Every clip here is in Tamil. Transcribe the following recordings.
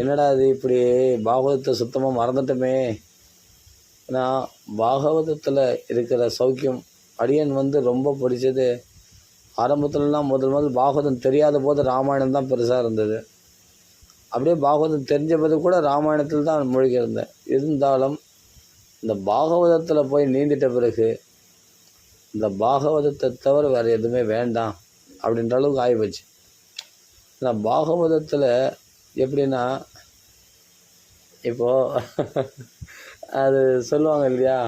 என்னடா இது இப்படி பாகவதத்தை சுத்தமாக மறந்துட்டோமே. ஏன்னா பாகவதத்தில் இருக்கிற சௌக்கியம் அடியன் ரொம்ப பிடிச்சது. ஆரம்பத்துலலாம் முதல் பாகவதம் தெரியாத போது ராமாயணம் தான் பெருசாக இருந்தது. அப்படியே பாகவதம் தெரிஞ்ச போது கூட ராமாயணத்தில் தான் மூழ்கி இருந்தேன். இருந்தாலும் இந்த பாகவதத்தில் போய் நீந்திட்ட பிறகு இந்த பாகவதத்தை தவிர வேறு எதுவுமே வேண்டாம் அப்படின்ற அளவுக்கு ஆகிப்போச்சு. ஏன்னா பாகவதத்தில் எப்படின்னா இப்போது அது சொல்லுவாங்க இல்லையா,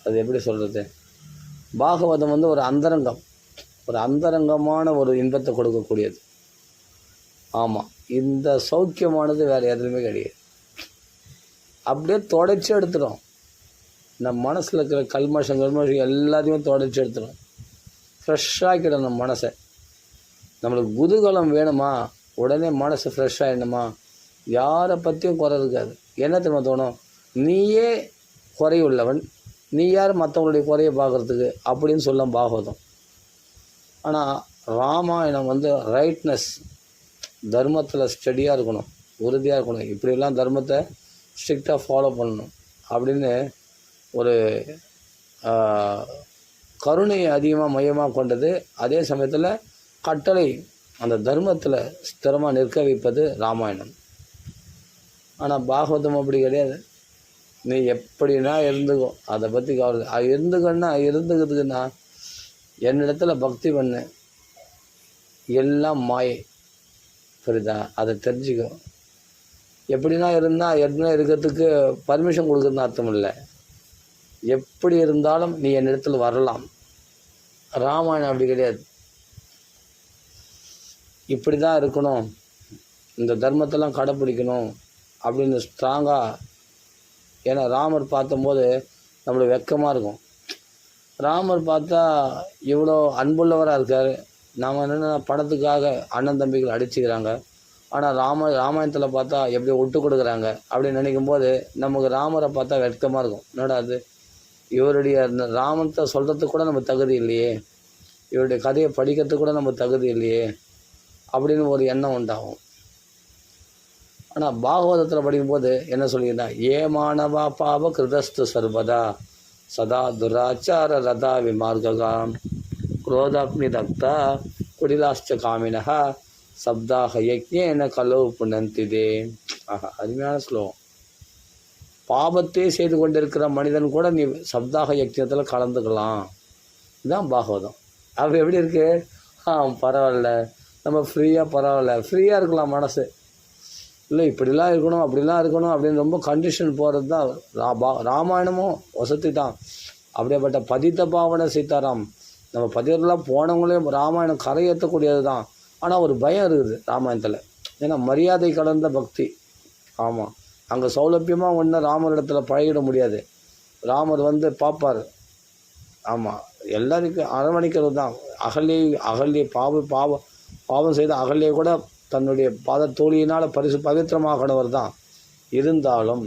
அது எப்படி சொல்கிறது, பாகவதம் ஒரு அந்தரங்கம், ஒரு அந்தரங்கமான ஒரு இன்பத்தை கொடுக்கக்கூடியது. ஆமாம், இந்த சௌக்கியமானது வேறு எதுவுமே கிடையாது. அப்படியே தொடச்சி எடுத்துடும். நம்ம மனசில் இருக்கிற கல்மஷம் எல்லாத்தையுமே தொடச்சி எடுத்துடும். ஃப்ரெஷ்ஷாக்கிடும் நம்ம மனசை. நம்மளுக்கு குதூகலம் வேணுமா, உடனே மனசு ஃப்ரெஷ் ஆகிடணுமா, யாரை பற்றியும் குறை இருக்காது. என்ன தெரியுமா தோணும், நீயே குறையுள்ளவன், நீ யார் மற்றவங்களுடைய குறையை பார்க்குறதுக்கு அப்படின்னு சொல்ல பாகவதம். ஆனால் ராமாயணம் ரைட்னஸ், தர்மத்தில் ஸ்டடியாக இருக்கணும், உறுதியாக இருக்கணும், இப்படிலாம் தர்மத்தை ஸ்ட்ரிக்டாக ஃபாலோ பண்ணணும் அப்படின்னு ஒரு கருணையை அதிகமாக மையமாக கொண்டது. அதே சமயத்தில் கட்டளை அந்த தர்மத்தில் ஸ்திரமாக நிற்க வைப்பது ராமாயணம். ஆனால் பாகவதம் அப்படி கிடையாது. நீ எப்படின்னா இருந்துக்கும், அதை பற்றி கவலை. அது இருந்துக்கிறதுக்குன்னா என்னிடத்துல பக்தி பண்ணு, எல்லாம் மாயை, புரியுதா, அதை தெரிஞ்சுக்கும். எப்படின்னா இருந்தால் எப்படின்னா இருக்கிறதுக்கு பர்மிஷன் கொடுக்குறதுன்னு அர்த்தம் இல்லை. எப்படி இருந்தாலும் நீ என்னிடத்துல வரலாம். ராமாயணம் அப்படி கிடையாது. இப்படி தான் இருக்கணும், இந்த தர்மத்தெல்லாம் கடைப்பிடிக்கணும் அப்படின்னு ஸ்ட்ராங்காக. ஏன்னா ராமர் பார்த்தம்போது நம்மளுக்கு வெக்கமாக இருக்கும். ராமர் பார்த்தா இவ்வளோ அன்புள்ளவராக இருக்கார். நாம் என்னென்ன படத்துக்காக அண்ணன் தம்பிகள் அடிச்சுக்கிறாங்க. ஆனால் ராமாயணத்தில் பார்த்தா எப்படி விட்டு கொடுக்குறாங்க அப்படின்னு நினைக்கும்போது நமக்கு ராமரை பார்த்தா வெட்கமாக இருக்கும். என்னடா அது, இவருடைய ராமத்தை சொல்கிறதுக்கு கூட நம்ம தகுதி இல்லையே, இவருடைய கதையை படிக்கிறதுக்கு கூட நம்ம தகுதி இல்லையே அப்படின்னு ஒரு எண்ணம் உண்டாகும். ஆனால் பாகவதத்தில் படிக்கும்போது என்ன சொல்லியிருந்தா, ஏமானவா பாவ கிருதஸ்து சர்வதா சதா துராச்சார ரதா விமார்கா குரோதாக்னி தக்தா குடிலாஷ்ட காமினஹா சப்தாக யஜ்ஞேன கலோ புனந்திதே. ஆஹா, அருமையான ஸ்லோகம். பாபத்தே செய்து கொண்டிருக்கிற மனிதன் கூட நீ சப்தாக யஜ்ஞத்தில் கலந்துக்கலாம். இதுதான் பாகவதம். அப்படி எப்படி இருக்கு, பரவாயில்ல, நம்ம ஃப்ரீயாக இருக்கலாம் மனசு. இல்லை இப்படிலாம் இருக்கணும் அப்படிலாம் இருக்கணும் அப்படின்னு ரொம்ப கண்டிஷன் போகிறது தான் ராமாயணமும் வசதி தான். அப்படியேப்பட்ட பதித்த பாவன சீதாராம், நம்ம பதிவரெலாம் போனவங்களே ராமாயணம் கரையேற்றக்கூடியது தான். ஆனால் ஒரு பயம் இருக்குது ராமாயணத்தில். ஏன்னா மரியாதை கலந்த பக்தி. ஆமாம், அங்கே சௌலபியமாக ஒன்று ராமரிடத்தில் பழகிட முடியாது. ராமர் பார்ப்பார். ஆமாம், எல்லாருக்கும் அரவணைக்கிறது தான். அகல்யை பாவம் செய்த அகல்யை கூட தன்னுடைய தோழியினால் பவித்திரமாகனவர் தான். இருந்தாலும்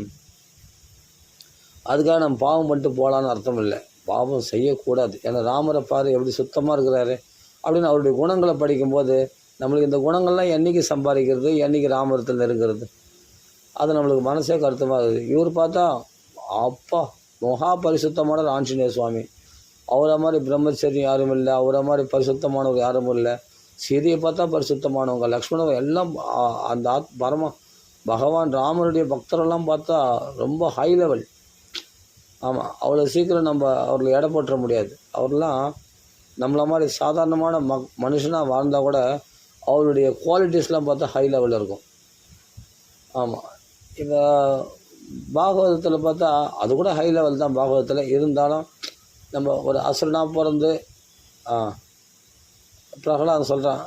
அதுக்காக நம்ம பாவம் பண்ணிட்டு போகலான்னு அர்த்தம் இல்லை. பாவம் செய்யக்கூடாது. ஏன்னா ராமரை பாரு எப்படி சுத்தமாக இருக்கிறாரு அப்படின்னு அவருடைய குணங்களை படிக்கும்போது நம்மளுக்கு இந்த குணங்கள்லாம் என்றைக்கு சம்பாதிக்கிறது, என்றைக்கு ராமரத்தில் இருக்கிறது, அது நம்மளுக்கு மனசே கருத்தமாக இருக்குது. இவர் பார்த்தா அப்பா மகா பரிசுத்தமான ஆஞ்சநேய சுவாமி, அவரை மாதிரி பிரம்மச்சரியம் யாரும் இல்லை, அவரை மாதிரி பரிசுத்தமானவர் யாரும் இல்லை. சீதையை பார்த்தா பரிசுத்தமானவங்க, லக்ஷ்மணன் எல்லாம் அந்த பகவான் ராமனுடைய பக்தரெல்லாம் பார்த்தா ரொம்ப ஹை லெவல். ஆமாம், அவ்வளோ சீக்கிரம் நம்ம அவர்களை எடை போட்டுற முடியாது. அவர்லாம் நம்மளை மாதிரி சாதாரணமான மனுஷனாக வாழ்ந்தால் கூட அவருடைய குவாலிட்டிஸ்லாம் பார்த்தா ஹை லெவலில் இருக்கும். ஆமாம், இப்போ பாகவதத்தில் பார்த்தா அது கூட ஹை லெவல் தான் பாகவதத்தில். இருந்தாலும் நம்ம ஒரு அசுரனாக பிறந்து பிரகலாதன் சொல்கிறான்,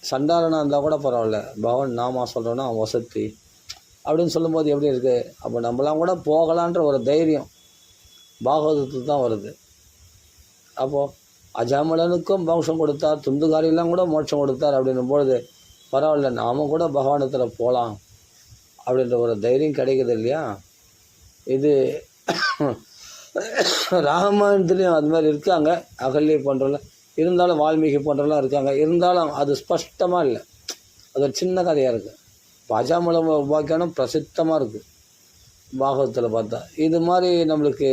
சண்டாளனாக இருந்தால் கூட பரவாயில்ல, பகவான் நாமா சொல்கிறோன்னா வசதி அப்படின்னு சொல்லும்போது எப்படி இருக்குது. அப்போ நம்மளாம் கூட போகலான்ற ஒரு தைரியம் பாகவதத்துக்கு தான் வருது. அப்போது அஜாமலனுக்கும் மோட்சம் கொடுத்தார், துந்துகாரியெல்லாம் கூட மோட்சம் கொடுத்தார் அப்படின்னும்பொழுது பரவாயில்ல, நாமும் கூட பகவானத்தில் போகலாம் அப்படின்ற ஒரு தைரியம் கிடைக்குது இல்லையா. இது ராமாயணத்துலேயும் அது மாதிரி இருக்காங்க. அகல்யை போன்றல இருந்தாலும் வால்மீகி போன்றவெல்லாம் இருக்காங்க. இருந்தாலும் அது ஸ்பஷ்டமாக இல்லை, அது ஒரு சின்ன கதையாக இருக்குது. அஜாமல உபாக்கியானம் பிரசித்தமாக இருக்குது பாகவதத்தில் பார்த்தா. இது மாதிரி நம்மளுக்கு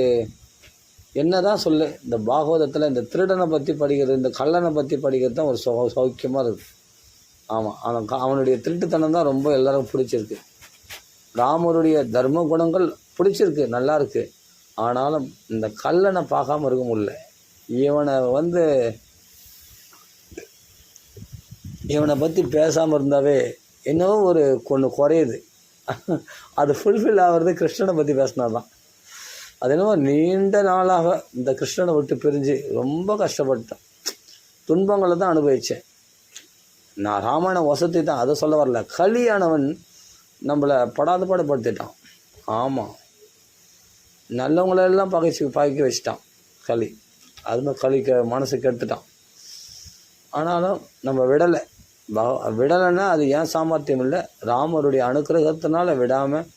என்ன தான் சொல்லு, இந்த பாகவதத்தில் இந்த திருடனை பற்றி படிக்கிறது, இந்த கள்ளனை பற்றி படிக்கிறது தான் ஒரு சௌக்கியமாக இருக்குது. ஆமாம், அவனுடைய திருட்டுத்தனம் தான் ரொம்ப எல்லாருக்கும் பிடிச்சிருக்கு. ராமருடைய தர்ம குணங்கள் பிடிச்சிருக்கு, நல்லா இருக்குது. ஆனாலும் இந்த கள்ளனை பார்க்காம இருக்க முடியல. இவனை பற்றி பேசாமல் இருந்தாவே என்னவோ ஒரு ஒன்று குறையுது. அது ஃபுல்ஃபில் ஆகிறது கிருஷ்ணனை பற்றி பேசினா தான். அது என்னவோ நீண்ட நாளாக இந்த கிருஷ்ணனை விட்டு பிரிஞ்சு ரொம்ப கஷ்டப்பட்டேன், துன்பங்களை தான் அனுபவித்தேன். நான் ராமாயணம் வசதி தான், அதை சொல்ல வரல. கலியானவன் நம்மளை படாத பாடுபடுத்திட்டான். ஆமாம், நல்லவங்களெல்லாம் பகைக்க வச்சிட்டான் களி. அதுமாதிரி களிக்க மனசு கெடுத்துட்டான். ஆனாலும் நம்ம விடலைன்னா அது ஏன் சாமர்த்தியம் இல்லை, ராமருடைய அனுக்கிரகத்தினால விடாமல்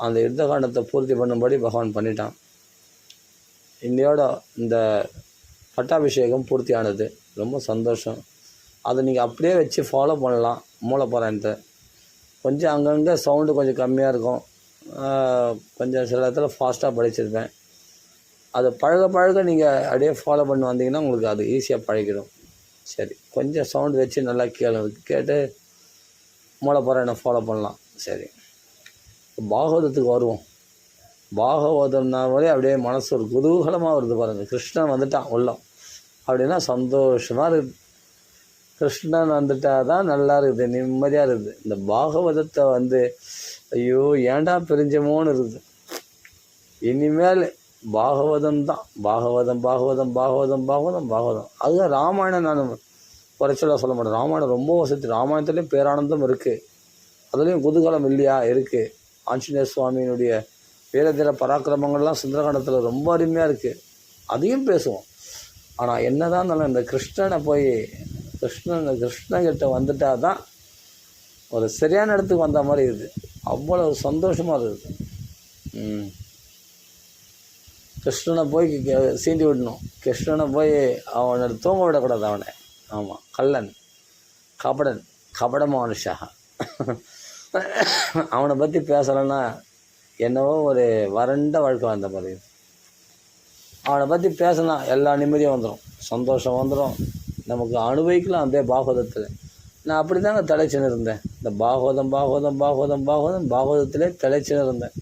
அந்த யுத்த காண்டத்தை பூர்த்தி பண்ணும்படி பகவான் பண்ணிட்டான். இன்னையோட இந்த பட்டாபிஷேகம் பூர்த்தியானது, ரொம்ப சந்தோஷம். அதை நீங்கள் அப்படியே வச்சு ஃபாலோ பண்ணலாம். மூலப்பராயணத்தை கொஞ்சம் அங்கங்கே சவுண்டு கொஞ்சம் கம்மியாக இருக்கும், கொஞ்சம் சில இடத்துல ஃபாஸ்ட்டாக படிச்சிருப்பேன். அதை பழக நீங்கள் அப்படியே ஃபாலோ பண்ணி வந்தீங்கன்னா உங்களுக்கு அது ஈஸியாக பழகிடும். சரி, கொஞ்சம் சவுண்டு வச்சு நல்லா கேட்டு மூலப்பராயணம் ஃபாலோ பண்ணலாம். சரி, பாகவதத்துக்கு வருவோம். பாகவதம்னாவே அப்படியே மனசு ஒரு குதூகலமாக வருது பாருங்கள். கிருஷ்ணன் வந்துட்டான் உள்ளம் அப்படின்னா சந்தோஷமாக இருக்குது. கிருஷ்ணன் வந்துட்டால் தான் நல்லா இருக்குது, நிம்மதியாக இருக்குது. இந்த பாகவதத்தை ஐயோ ஏண்டா பிரிஞ்சமோன்னு இருக்குது. இனிமேல் பாகவதம் தான், பாகவதம் பாகவதம் பாகவதம் பாகவதம் பாகவதம். அதுதான் ராமாயணம். நான் குறைச்சலாக சொல்ல மாட்டேன், ராமாயணம் ரொம்ப வசதி. ராமாயணத்துலேயும் பேரானந்தம் இருக்குது, அதுலேயும் குதூகலம் இல்லையா இருக்குது. ஆஞ்சநேய சுவாமியினுடைய வீரதீர பராக்கிரமங்கள்லாம் சுந்தரகாண்டத்தில் ரொம்ப அருமையாக இருக்குது, அதையும் பேசுவோம். ஆனால் என்ன தான் இருந்தாலும் இந்த கிருஷ்ணனை போய் கிருஷ்ணகிட்ட வந்துட்டால் தான் ஒரு சரியான இடத்துக்கு வந்த மாதிரி இருக்குது. அவ்வளோ சந்தோஷமாக இருக்குது. கிருஷ்ணனை போய் சீண்டி விடணும், கிருஷ்ணனை போய் அவனை தூங்க விடக்கூடாது அவனை. ஆமாம், கள்ளன் கபட மனுஷா. அவனை பற்றி பேசலைன்னா என்னவோ ஒரு வறண்ட வாழ்க்கை வந்த மாதிரி. அவனை பற்றி பேசினா எல்லா நிம்மதியும் வந்துடும், சந்தோஷம் வந்துடும், நமக்கு அனுபவிக்கலாம். அதே பாகவதத்தில் நான் அப்படி தாங்க தலைச்சின்னு இருந்தேன். இந்த பாகவதத்திலே தலைச்சின்னு இருந்தேன்.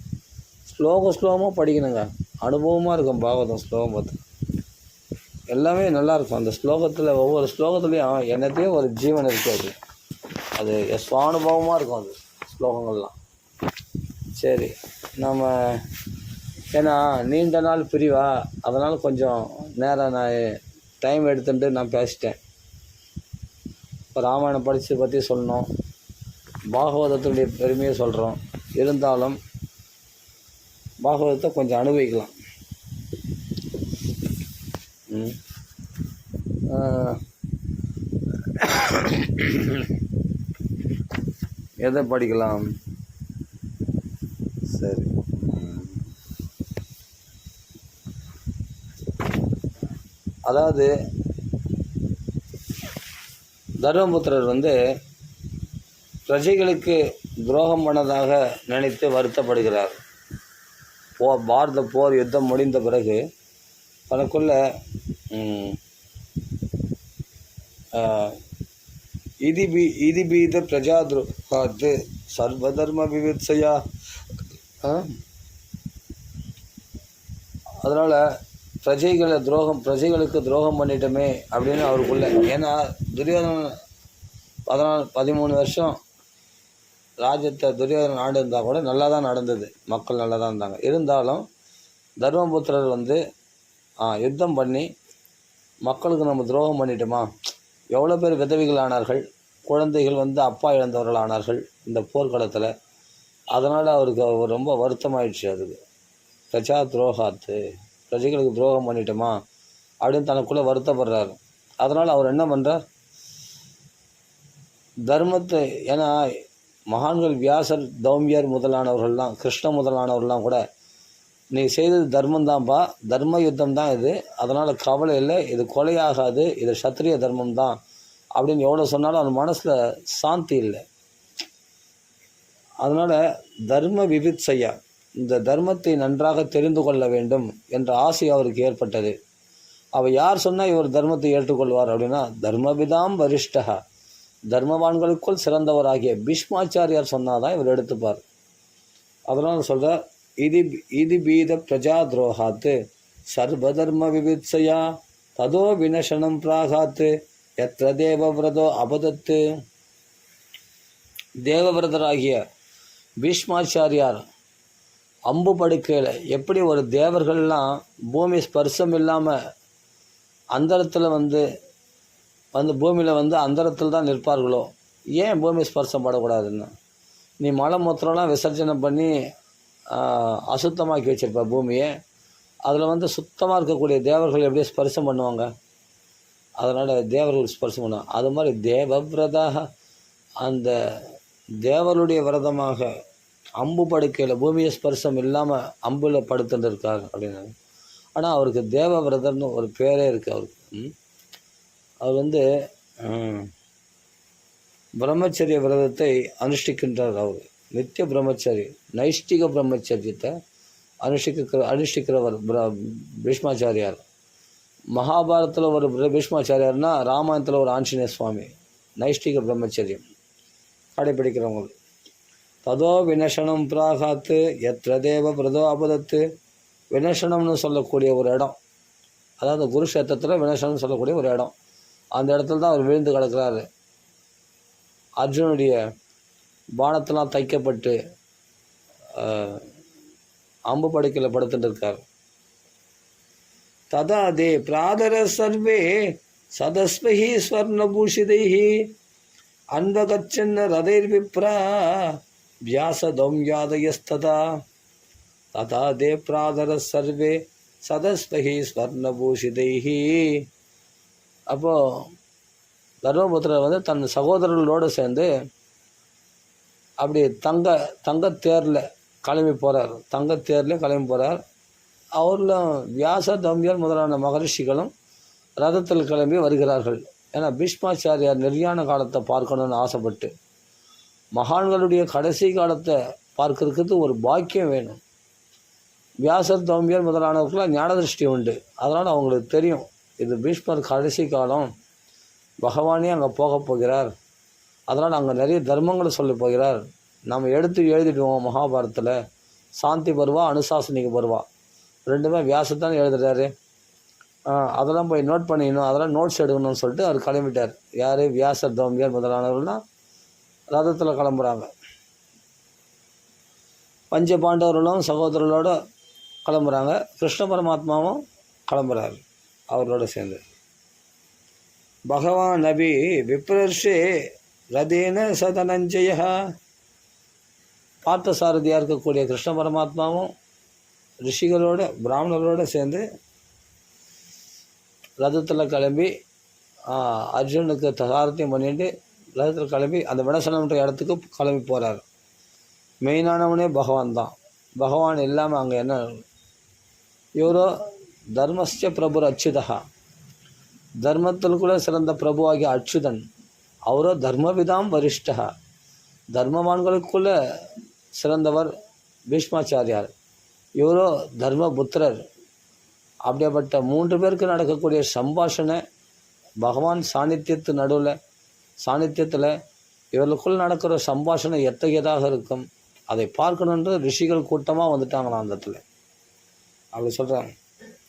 ஸ்லோகமாக படிக்கணுங்க, அனுபவமாக இருக்கும் பாகவதம். ஸ்லோகம் பார்த்து எல்லாமே நல்லாயிருக்கும். அந்த ஸ்லோகத்தில் ஒவ்வொரு ஸ்லோகத்துலேயும் என்னத்தையும் ஒரு ஜீவன் இருக்காது. அது சுவானுபவமாக இருக்கும் அது ஸ்லோகங்கள்லாம். சரி, நம்ம ஏன்னா நீண்ட நாள் பிரிவா, அதனால் கொஞ்சம் நேரம் நான் டைம் எடுத்துட்டு நான் பேசிட்டேன். இப்போ ராமாயணம் படித்து பற்றி சொன்னோம், பாகவதத்துடைய பெருமையை சொல்கிறோம். இருந்தாலும் பாகவதத்தை கொஞ்சம் அனுபவிக்கலாம். எதை படிக்கலாம்? சரி, அதாவது தர்மபுத்திரர் பிரஜைகளுக்கு துரோகம் பண்ணதாக நினைத்து வருத்தப்படுகிறார். பாரத போர் யுத்தம் முடிந்த பிறகு தனக்குள்ள இதிபீத பிரஜாத்ரோகாத்து சர்வதர்ம விவித்சையா, அதனால் பிரஜைகளுக்கு துரோகம் பண்ணிட்டோமே அப்படின்னு அவருக்குள்ள. ஏன்னா துரியோதனன் 13 வருஷம் ராஜ்யத்தை துரியோதனன் ஆண்டு இருந்தால் கூட நல்லா தான் நடந்தது, மக்கள் நல்லா தான் இருந்தாங்க. இருந்தாலும் தர்மபுத்திரர் யுத்தம் பண்ணி மக்களுக்கு நம்ம துரோகம் பண்ணிட்டோமா, எவ்வளோ பேர் விதவிகள் ஆனார்கள், குழந்தைகள் அப்பா இழந்தவர்கள் ஆனார்கள் இந்த போர்க்களத்தில். அதனால் அவருக்கு ரொம்ப வருத்தமாயிடுச்சு. அதுக்கு பிரஜா துரோகாத்து, பிரஜைகளுக்கு துரோகம் பண்ணிட்டோமா அப்படின்னு தனக்குள்ளே வருத்தப்படுறாரு. அதனால் அவர் என்ன பண்ணுறார், தர்மத்தை, ஏன்னா மகான்கள் வியாசர், தௌமியர் முதலானவர்கள்லாம், கிருஷ்ண முதலானவர்கள்லாம் கூட நீ செய்தது தர்மம் தான்ப்பா, தர்ம யுத்தம் தான் இது, அதனால் கவலை இல்லை, இது கொலையாகாது, இது சத்திரிய தர்மம் தான் அப்படின்னு எவ்வளோ சொன்னாலும் அவன் மனசில் சாந்தி இல்லை. அதனால் தர்ம விவித்சையா, இந்த தர்மத்தை நன்றாக தெரிந்து கொள்ள வேண்டும் என்ற ஆசை அவருக்கு ஏற்பட்டது. அவள் யார் சொன்னால் இவர் தர்மத்தை ஏற்றுக்கொள்வார் அப்படின்னா, தர்மவிதாம் வரிஷ்டா, தர்மவான்களுக்குள் சிறந்தவராகிய பீஷ்மாச்சாரியார் சொன்னாதான் இவர் எடுத்துப்பார். அதனால் சொல்கிறார், இது பீத பிரஜா துரோகாத்து சர்வதர்ம விவித்சையா ததோ வினசனம் பிராகாத்து எத்திர தேவவிரதோ அபதத்து. தேவவிரதராகிய பீஷ்மாச்சாரியார் அம்பு படுக்கையில் எப்படி ஒரு தேவர்கள்லாம் பூமி ஸ்பர்சம் இல்லாமல் அந்தரத்தில் வந்து பூமியில் அந்தரத்தில் தான் நிற்பார்களோ, ஏன் பூமி ஸ்பர்சம் படக்கூடாதுன்னு? நீ மலை மூத்திரம்லாம் விசர்ஜனை பண்ணி அசுத்தமாக்கி வச்சிருப்ப பூமியை, அதில் சுத்தமாக இருக்கக்கூடிய தேவர்கள் எப்படி ஸ்பர்சம் பண்ணுவாங்க? அதனால் தேவர்கள் ஸ்பர்சம் பண்ணுவாங்க. அது மாதிரி தேவவிரதாக, அந்த தேவருடைய விரதமாக அம்பு படுக்கையில் பூமியை ஸ்பர்சம் இல்லாமல் அம்பில் படுத்துட்டு இருக்கார் அப்படின்னாங்க. ஆனால் அவருக்கு தேவவிரதர்னு ஒரு பேரே இருக்குது அவருக்கு. அவர் பிரம்மச்சரிய விரதத்தை அனுஷ்டிக்கின்றார். அவர் நித்திய பிரம்மச்சரி, நைஷ்டிக பிரம்மச்சரியத்தை அனுஷ்டிக்கிறவர் பீஷ்மாச்சாரியார். மகாபாரதத்தில் ஒரு பீஷ்மாச்சாரியார்னா, ராமாயணத்தில் ஒரு ஆஞ்சநேய சுவாமி. நைஷ்டிக பிரம்மச்சரியம் கடைபிடிக்கிறவங்க. ததோ வினசனம் பிராகாத்து எத்திர தேவ பிரதோ அபதத்து. வினசனம்னு சொல்லக்கூடிய ஒரு இடம், அதாவது குருஷேத்திரத்தில் வினசனம்னு சொல்லக்கூடிய ஒரு இடம், அந்த இடத்துல தான் அவர் விழுந்து கிடக்கிறாரு. அர்ஜுனுடைய பானத்தெல்லாம் தைக்கப்பட்டு அம்பு படுக்கையில் படுத்துட்டு இருக்கார். ததா தே பிராதர சர்வே சதஸ்வஹி ஸ்வர்ணபூஷிதைஹி அன்வகச்சன்ன ரதைர் விப்ரா வியாசதம் யாதயஸ்ததா. ததா தே பிராதர சர்வே சதஸ்வஹி ஸ்வர்ணபூஷிதைஹி. அப்போது தர்மபுத்திரர் தன் சகோதரர்களோடு சேர்ந்து அப்படி தங்கத்தேரில் கிளம்பி போகிறார். தங்கத்தேர்லேயும் கிளம்பி போகிறார். அவரில் வியாச தம்பியர் முதலான மகரிஷிகளும் ரதத்தில் கிளம்பி வருகிறார்கள். ஏன்னா பீஷ்மாச்சாரியார் நிர்யாண காலத்தை பார்க்கணுன்னு ஆசைப்பட்டு, மகான்களுடைய கடைசி காலத்தை பார்க்கறதுக்கு ஒரு பாக்கியம் வேணும். வியாசர் தம்பியர் முதலானவர்களுக்கெல்லாம் ஞான திருஷ்டி உண்டு. அதனால் அவங்களுக்கு தெரியும், இது பீஷ்மர் கடைசி காலம், பகவானே அங்கே போக போகிறார், அதனால் அங்கே நிறைய தர்மங்களை சொல்லி போகிறார். நம்ம எழுதிடுவோம். மகாபாரதத்தில் சாந்தி பருவா, அனுசாசனிக்கு பருவா ரெண்டுமே வியாசத்தான் எழுதுறாரு. அதெல்லாம் போய் நோட் பண்ணிக்கணும், அதெல்லாம் நோட்ஸ் எடுக்கணும்னு சொல்லிட்டு அவர் கிளம்பிட்டார். யார்? வியாசர் தோம்பியர் முதலானவர்கள்னால் ரதத்தில் கிளம்புறாங்க. பஞ்ச பாண்டவர்களும் சகோதரர்களோடு கிளம்புறாங்க. கிருஷ்ண பரமாத்மாவும் கிளம்புறாரு அவர்களோட சேர்ந்து. பகவான் நபி விப்ரர்ஷே ரதேன சதனஞ்சய. பார்த்த சாரதியாக இருக்கக்கூடிய கிருஷ்ண பரமாத்மாவும் ரிஷிகளோட பிராமணர்களோடு சேர்ந்து ரதத்தில் கிளம்பி அர்ஜுனுக்கு சாரத்தியம் பண்ணிட்டு ரதத்தில் கிளம்பி அந்த வினசனம்ன்ற இடத்துக்கு கிளம்பி போகிறார். மெயினானவனே பகவான் தான். பகவான் இல்லாமல் அங்கே என்ன? இவரோ தர்மஸ்ய பிரபுர் அச்சுதா, தர்மத்தில் கூட சிறந்த பிரபுவாகிய அச்சுதன். அவரோ தர்மவிதாம் வரிஷ்டா, தர்மவான்களுக்குள்ள சிறந்தவர் பீஷ்மாச்சாரியார். இவரோ தர்மபுத்திரர். அப்படியேப்பட்ட 3 பேருக்கு நடக்கக்கூடிய சம்பாஷணை பகவான் சாநித்தியத்தில் இவர்களுக்குள் நடக்கிற சம்பாஷணை எத்தகையதாக இருக்கும், அதை பார்க்கணுன்ற ரிஷிகள் கூட்டமாக வந்துட்டாங்களாம் அந்த இடத்துல. அப்படி சொல்கிறாங்க.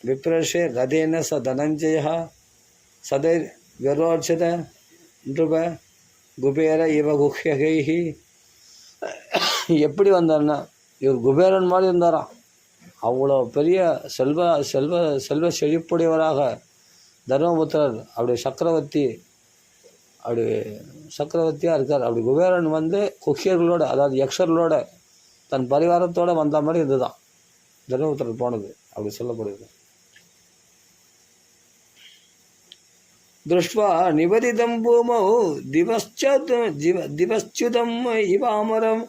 விப்ரஷே ரதேன ச தனஞ்சயா சதைர் விரோட்சத நிருப குபேர இவ குஹ்யகைஹி. எப்படி வந்தார்னா, இவர் குபேரன் மாதிரி இருந்தாராம். அவ்வளோ பெரிய செல்வ செழிப்புடையவராக தர்மபுத்திரர் அப்படி சக்கரவர்த்தியாக இருக்கார். அப்படி குபேரன் குக்கியர்களோட, அதாவது யக்ஷர்களோட தன் பரிவாரத்தோடு வந்த மாதிரி இதுதான் தர்மபுத்திரர் போனது அப்படி சொல்லப்படுது. திருஷ்வா நிவதிதம் பூமௌ திவஸ்சுதம் இவாமரம்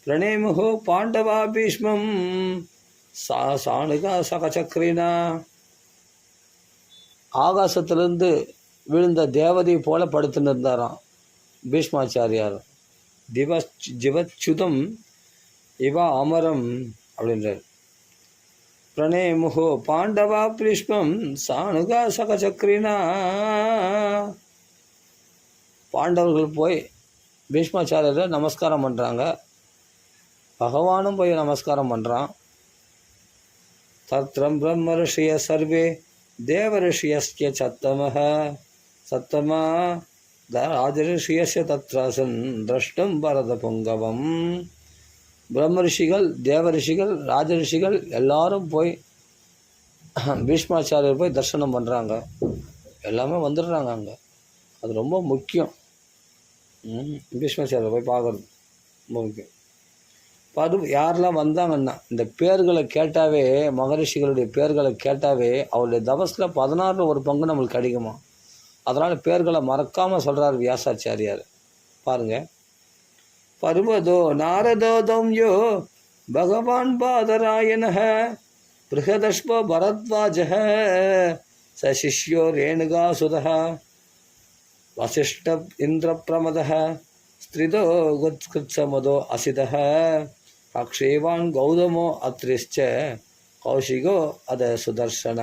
பிரணேமுகோ பாண்டவா பீஷ்மம் சாணுகா சகச்சக்ரினா, ஆகாசத்திலிருந்து விழுந்த தேவதை போல படுத்துன்னு இருந்தாராம் பீஷ்மாச்சாரியார். ஜிவச்சுதம் இவ அமரம் அப்படின்றார். பிரணேமுகோ பாண்டவா பீஷ்மம் சாணுகா சகச்சக்ரினா. பாண்டவர்கள் போய் பீஷ்மாச்சாரியரை நமஸ்காரம் பண்ணுறாங்க. பகவானும் போய் நமஸ்காரம் பண்ணுறான். தத்ரம் பிரம்ம ரிஷிய சர்வே தேவ ரிஷியஸ்ய சத்தமா ராஜரிஷியஸ்ய தத்ராசன் திரஷ்டும் பரத பொங்கவம். பிரம்ம ரிஷிகள், தேவ ரிஷிகள், ராஜரிஷிகள் எல்லாரும் போய் பீஷ்மாச்சாரியர் போய் தரிசனம் பண்ணுறாங்க. எல்லாமே வந்துடுறாங்க அங்கே. அது ரொம்ப முக்கியம். பீஷ்மாச்சாரியர் போய் பார்க்குறது ரொம்ப முக்கியம். யாரெல்லாம் வந்தாங்கன்னா இந்த பேர்களை கேட்டாவே, மகரிஷிகளுடைய பேர்களை கேட்டாவே அவருடைய தபஸில் 16 ஒரு பங்கு நம்மளுக்கு கிடைக்குமா. அதனால் பேர்களை மறக்காமல் சொல்கிறார் வியாசாச்சாரியார். பாருங்கள். பர்வதோ நாரதோ தௌம்யோ பகவான் பாதராயண பிருகதஷ்ப பரத்வாஜ சிஷ்யோ ரேணுகாசுத வசிஷ்ட இந்திரப்பிரமத ஸ்திரிதோ குத்கிருத்சமதோ அசித அக்ஷேவான் கௌதமோ அத்ரிஷ்ச கௌஷிகோ அத சுதர்சன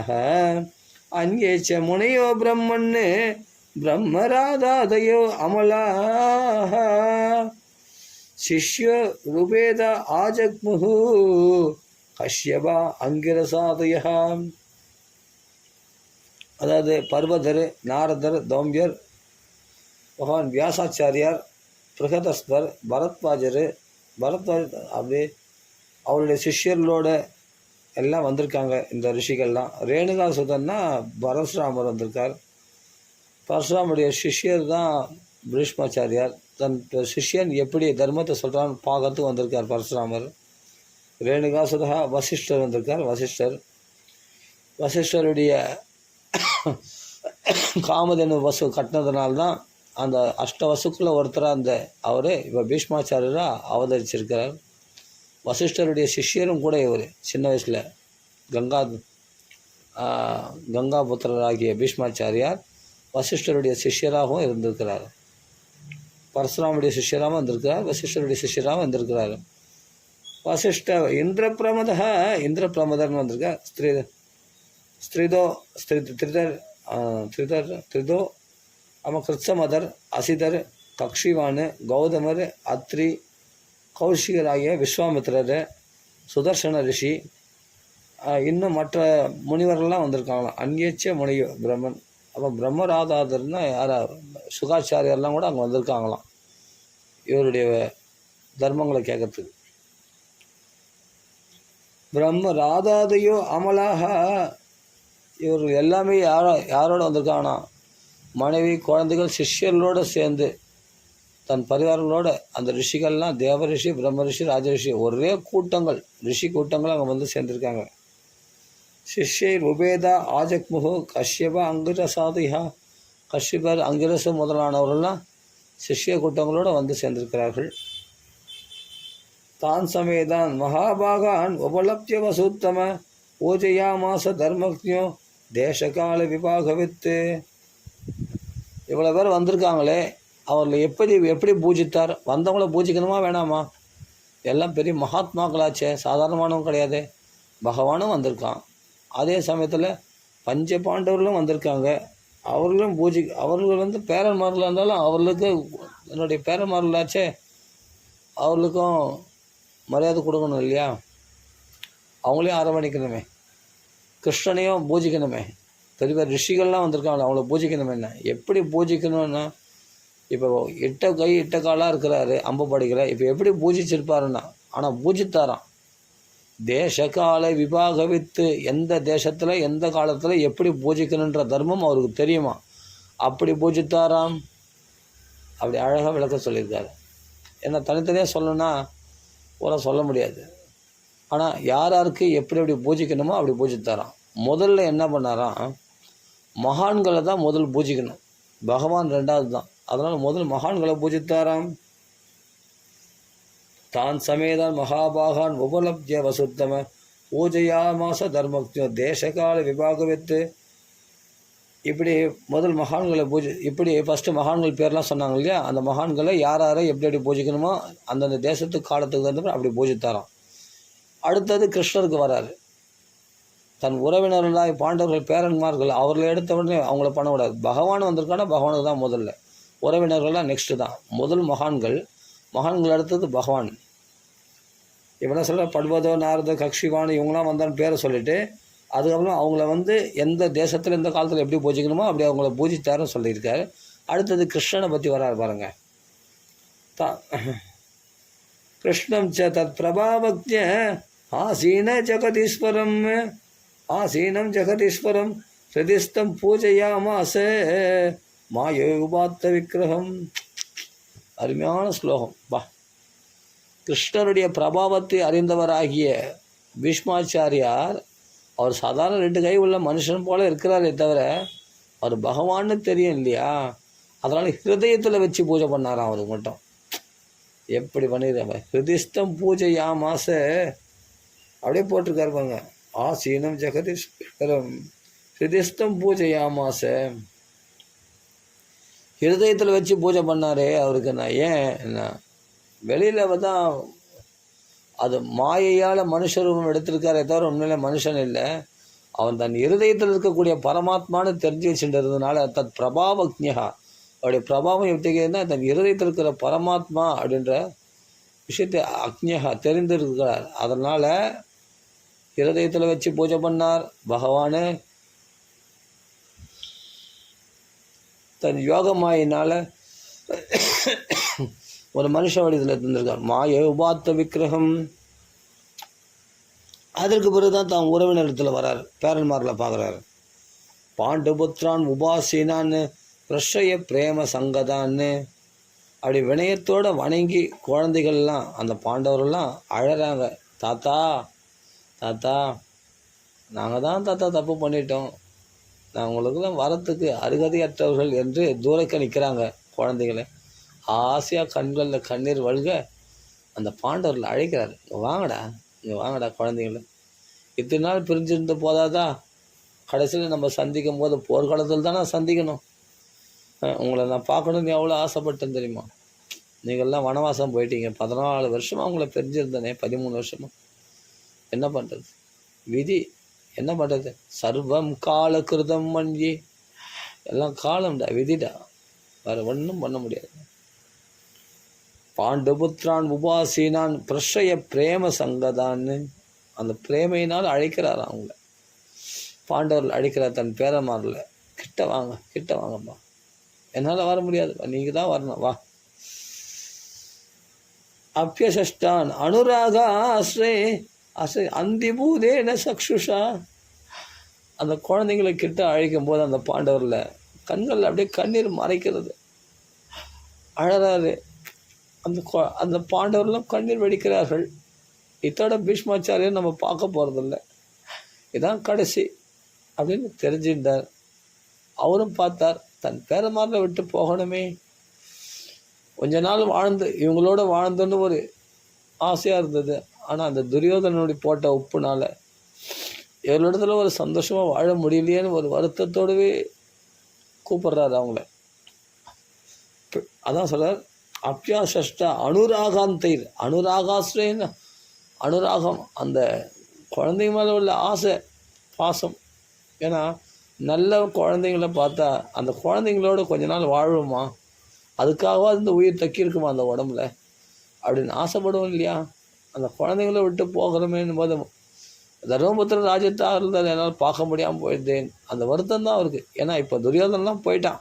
அன்யே ச முனையோ பிரம்மன் பிரம்மராதாதயோ அமலாः சிஷ்ய ரூபேத ஆஜக்முஹு கஷ்யபா அங்கிரசாதயः. அதாவது பர்வதர், நாரதர், தௌம்யர், பகவான் வியாசாச்சாரியார், பிரகதஸ்வர், பரத்வாஜர் அப்படி அவருடைய சிஷ்யர்களோட எல்லாம் வந்திருக்காங்க. இந்த ரிஷிகள்லாம் ரேணுகாசுதன்னா பரசுராமர் வந்திருக்கார். பரசுராமுடைய சிஷ்யர் தான் பீஷ்மாச்சாரியார். தன் சிஷ்யன் எப்படி தர்மத்தை சொல்கிறான்னு பார்க்கறதுக்கு வந்திருக்கார் பரசுராமர். ரேணுகாசுதா வசிஷ்டர் வந்திருக்கார். வசிஷ்டருடைய காமதேனு வசு கட்டினதுனால்தான் அந்த அஷ்டவசுக்குள்ள ஒருத்தராக அந்த அவர் இப்போ பீஷ்மாச்சாரியராக அவதரிச்சிருக்கிறார். வசிஷ்டருடைய சிஷ்யரும் கூட இவர் சின்ன வயசில் கங்காபுத்திரராகிய பீஷ்மாச்சாரியார் வசிஷ்டருடைய சிஷ்யராகவும் இருந்திருக்கிறார். பரசுராமுடைய சிஷ்யராகவும் வந்திருக்கிறார். வசிஷ்டருடைய சிஷ்யராகவும் வந்திருக்கிறார். வசிஷ்ட இந்திரப்பிரமதர்னு வந்திருக்கார். திரிதோ கிருத்சமதர், அசிதர், கக்ஷிவான், கௌதமர், அத்ரி, கௌஷிகராகிய விஸ்வாமித்திரர், சுதர்சன ரிஷி, இன்னும் மற்ற முனிவர்கள்லாம் வந்திருக்காங்களாம். அந்நியச்ச முனியோ பிரம்மன். அப்போ பிரம்மராதாதர்னா யாரா சுகாச்சாரியர்லாம் கூட அங்கே வந்திருக்காங்களாம் இவருடைய தர்மங்களை கேட்கறதுக்கு. பிரம்மராதாதையோ அமலாக. இவர் எல்லாமே யாரோட வந்திருக்காங்கன்னா மனைவி, குழந்தைகள், சிஷ்யர்களோடு சேர்ந்து தன் பரிவாரங்களோட அந்த ரிஷிகள்லாம் தேவ ரிஷி, பிரம்ம ரிஷி, ராஜரிஷி ஒரே கூட்டங்கள், ரிஷி கூட்டங்கள் அங்கே வந்து சேர்ந்துருக்காங்க. சிஷ்யை உபேதா ஆஜக்முகு கஷ்யப அங்கிரசாதிஹா. கஷ்யபர், அங்கிரசு முதலானவர்கள்லாம் சிஷ்ய கூட்டங்களோடு வந்து சேர்ந்திருக்கிறார்கள். தான் சமேதான் மகாபாகான் உபலப்திய வசூத்தம பூஜையாமாச தர்மஜோ தேசகால விபாகவித்து. இவ்வளோ பேர் வந்திருக்காங்களே, அவர்களை எப்படி பூஜித்தார்? வந்தவங்கள பூஜிக்கணுமா வேணாமா? எல்லாம் பெரிய மகாத்மாக்களாச்சே, சாதாரணமானவங்க கிடையாது. பகவானும் வந்திருக்கான். அதே சமயத்தில் பஞ்ச பாண்டவர்களும் வந்திருக்காங்க. அவர்கள் வந்து பேரன்மார்களாக இருந்தாலும் அவர்களுக்கு என்னுடைய பேரன்மார்களாச்சே, அவர்களுக்கும் மரியாதை கொடுக்கணும் இல்லையா? அவங்களையும் அரவணைக்கணுமே, கிருஷ்ணனையும் பூஜிக்கணுமே. பெரிய ரிஷிகள்லாம் வந்திருக்காங்க, அவங்கள பூஜிக்கணுமே. என்ன எப்படி பூஜிக்கணும்னா, இப்போ இட்ட கை இட்ட காலாக இருக்கிறாரு, அம்பு படிக்கிறார். இப்போ எப்படி பூஜிச்சிருப்பாருன்னா, ஆனால் பூஜித்தாராம். தேசகால விபாகவித்து, எந்த தேசத்தில் எந்த காலத்தில் எப்படி பூஜிக்கணுன்ற தர்மம் அவருக்கு தெரியுமா, அப்படி பூஜித்தாராம். அப்படி அழகாக விளக்க சொல்லியிருக்காரு. ஏன்னா தனித்தனியாக சொல்லணுன்னா பூரா சொல்ல முடியாது. ஆனால் யாருக்கு எப்படி பூஜிக்கணுமோ அப்படி பூஜித்தாராம். முதல்ல என்ன பண்ணாராம், மகான்களை தான் முதல் பூஜிக்கணும், பகவான் ரெண்டாவது தான். அதனால் முதல் மகான்களை பூஜித்தாராம். தான் சமேதான் மகாபாகான் உபலப்திய வசுத்தம பூஜையாமாச தர்மக்தியோ தேசகால விபாகவித்து. இப்படி முதல் மகான்களை இப்படி ஃபஸ்ட்டு மகான்கள் பேர்லாம் சொன்னாங்க இல்லையா, அந்த மகான்களை யார் யாரை எப்படி எப்படி பூஜிக்கணுமோ அந்தந்த தேசத்துக்கு காலத்துக்கு தகுந்த அப்படி பூஜித்தாராம். அடுத்தது கிருஷ்ணருக்கு வராரு. தன் உறவினர்களாய் பாண்டவர்கள் பேரன்மார்கள் அவர்களை எடுத்த உடனே அவங்கள பண்ணக்கூடாது. பகவான் வந்திருக்கானா பகவானுக்கு தான் முதல்ல, உறவினர்கள்லாம் நெக்ஸ்ட்டு தான். முதல் மகான்கள் அடுத்தது பகவான். இவனை சொல்ல பட்வதோ நாரதோ கக்ஷிவான் இவங்களாம் வந்தான்னு பேரை சொல்லிவிட்டு அதுக்கப்புறம் அவங்கள எந்த தேசத்தில் எந்த காலத்தில் எப்படி பூஜிக்கணுமோ அப்படி அவங்கள பூஜித்தாருன்னு சொல்லியிருக்காரு. அடுத்தது கிருஷ்ணனை பற்றி வராரு பாருங்க. கிருஷ்ணம் ச தத் பிரபாவக்ஞ ஆசீனம் ஜெகதீஸ்வரம் ஹிருதிஸ்தம் பூஜையாமாச மாயோபாத்த விக்கிரகம். அருமையான ஸ்லோகம் பா. கிருஷ்ணருடைய பிரபாவத்தை அறிந்தவராகிய பீஷ்மாச்சாரியார் அவர் சாதாரண 2 கை உள்ள மனுஷன் போல இருக்கிறாரே தவிர அவர் பகவான்னு தெரியும் இல்லையா, அதனால் ஹிருதயத்தில் வச்சு பூஜை பண்ணாராம். அவருக்கு மட்டும் எப்படி பண்ணிடுறாங்க. ஹிருதிஸ்தம் பூஜையாமாச அப்படியே போட்டிருக்காரு பாருங்க. ஆசீனம் ஜெகதீஸ்வரம் ஹிருதிஸ்தம் பூஜையாமாச. ஹிருதயத்தில் வச்சு பூஜை பண்ணாரே அவருக்கு. நான் ஏன் என்ன வெளியில் தான் அது மாயையால் மனுஷரூபம் எடுத்திருக்காரே தவிர உண்மையில மனுஷன் இல்லை. அவன் தன் இருதயத்தில் இருக்கக்கூடிய பரமாத்மானு தெரிஞ்சு வச்சுருந்ததுனால தத் பிரபாவக்ஞா, அவருடைய பிரபாவம் எப்படின்னா தன் இருதயத்தில் இருக்கிற பரமாத்மா அப்படின்ற விஷயத்தை அக்ஞா தெரிந்திருக்கிறார். அதனால் இருதயத்தில் வச்சு பூஜை பண்ணார். பகவானு தன் யோகமாயினால் ஒரு மனுஷ வடிவத்தில் இருந்திருக்கார். மாய உபாத்த விக்கிரகம். அதற்கு பிறகுதான் தான் உறவினத்தில் வராரு, பேரன்மாரில் பார்க்குறாரு. பாண்டுபுத்திரான் உபாசீனான்னு பிரஷய பிரேம சங்கதான்னு அப்படி வினயத்தோடு வணங்கி குழந்தைகள்லாம் அந்த பாண்டவர்கள்லாம் அழறாங்க. தாத்தா தாத்தா நாங்கள் தான் தாத்தா தப்பு பண்ணிட்டோம், நான் உங்களுக்குலாம் வரத்துக்கு அருகதையற்றவர்கள் என்று தூரக்க நிற்கிறாங்க குழந்தைகளை. ஆசையாக கண்களில் கண்ணீர் வழுக அந்த பாண்டவர்கள் அழைக்கிறார். இங்கே வாங்கடா குழந்தைங்கள. இத்தனை நாள் பிரிஞ்சிருந்த போதாதா, கடைசியில் நம்ம சந்திக்கும் போது போர்க்காலத்தில் தானே சந்திக்கணும். உங்களை நான் பார்க்கணுன்னு எவ்வளோ ஆசைப்பட்டேன் தெரியுமா. நீங்கள்லாம் வனவாசம் போயிட்டீங்க, 14 வருஷமாக உங்களை பிரிஞ்சிருந்தனே, 13 வருஷமாக. என்ன பண்ணுறது, விதி என்ன பண்ணுறது. சர்வம் கால கிருதம் மஞ்சி, எல்லாம் காலம்டா, விதிடா, வேறு ஒன்றும் பண்ண முடியாது. பாண்டுபுத்திரான் உபாசீனான் பிரஷய பிரேம சங்கதான்னு அந்த பிரேமையினால் அழைக்கிறார். அவங்கள பாண்டவர்கள் அழைக்கிறார் தன் பேரமாரில். கிட்ட வாங்கப்பா, என்னால் வர முடியாது, நீங்கள் தான் வரணும், வா. அப்பியசஷ்டான் அனுராக ஆஸ்ரே அந்திபூதேன சக்ஷுஷா. அந்த குழந்தைங்களை கிட்ட அழைக்கும் போது அந்த பாண்டவரில் கண்கள் அப்படியே கண்ணீர் மறைக்கிறது. அழறாரு. அந்த பாண்டவர்களும் கண்ணீர் வெடிக்கிறார்கள். இத்தோட பீஷ்மாச்சாரியர் நம்ம பார்க்க போகிறதில்ல, இதான் கடைசி அப்படின்னு தெரிஞ்சிருந்தார். அவரும் பார்த்தார், தன் பேரமாரில் விட்டு போகணுமே, கொஞ்ச நாள் இவங்களோட வாழ்ந்துன்னு ஒரு ஆசையாக இருந்தது. ஆனால் அந்த துரியோதனனுடைய போட்ட உப்புனால் இவர்களிடத்துல ஒரு சந்தோஷமாக வாழ முடியலையேன்னு ஒரு வருத்தத்தோடவே கூப்பிட்றாரு அவங்கள. அதான் சொல்கிறார், அப்பியாசஷ்ட அனுராகாந்தைர். அனுராகாஸ்ரேன்னு அனுராகம், அந்த குழந்தைங்க மேலே உள்ள ஆசை, பாசம். ஏன்னா நல்ல குழந்தைங்கள பார்த்தா அந்த குழந்தைங்களோட கொஞ்ச நாள் வாழுமா, அதுக்காகவாது இந்த உயிர் தக்கியிருக்குமா அந்த உடம்புல அப்படின்னு ஆசைப்படுவோம் இல்லையா. அந்த குழந்தைங்கள விட்டு போகிறோமேன்னு போது தர்மபுத்திர ராஜ்யத்தாக இருந்தால் என்னால் பார்க்க முடியாமல் போயிட்டேன், அந்த வருத்தம் தான் அவருக்கு. ஏன்னா இப்போ துரியோதனெலாம் போயிட்டான்,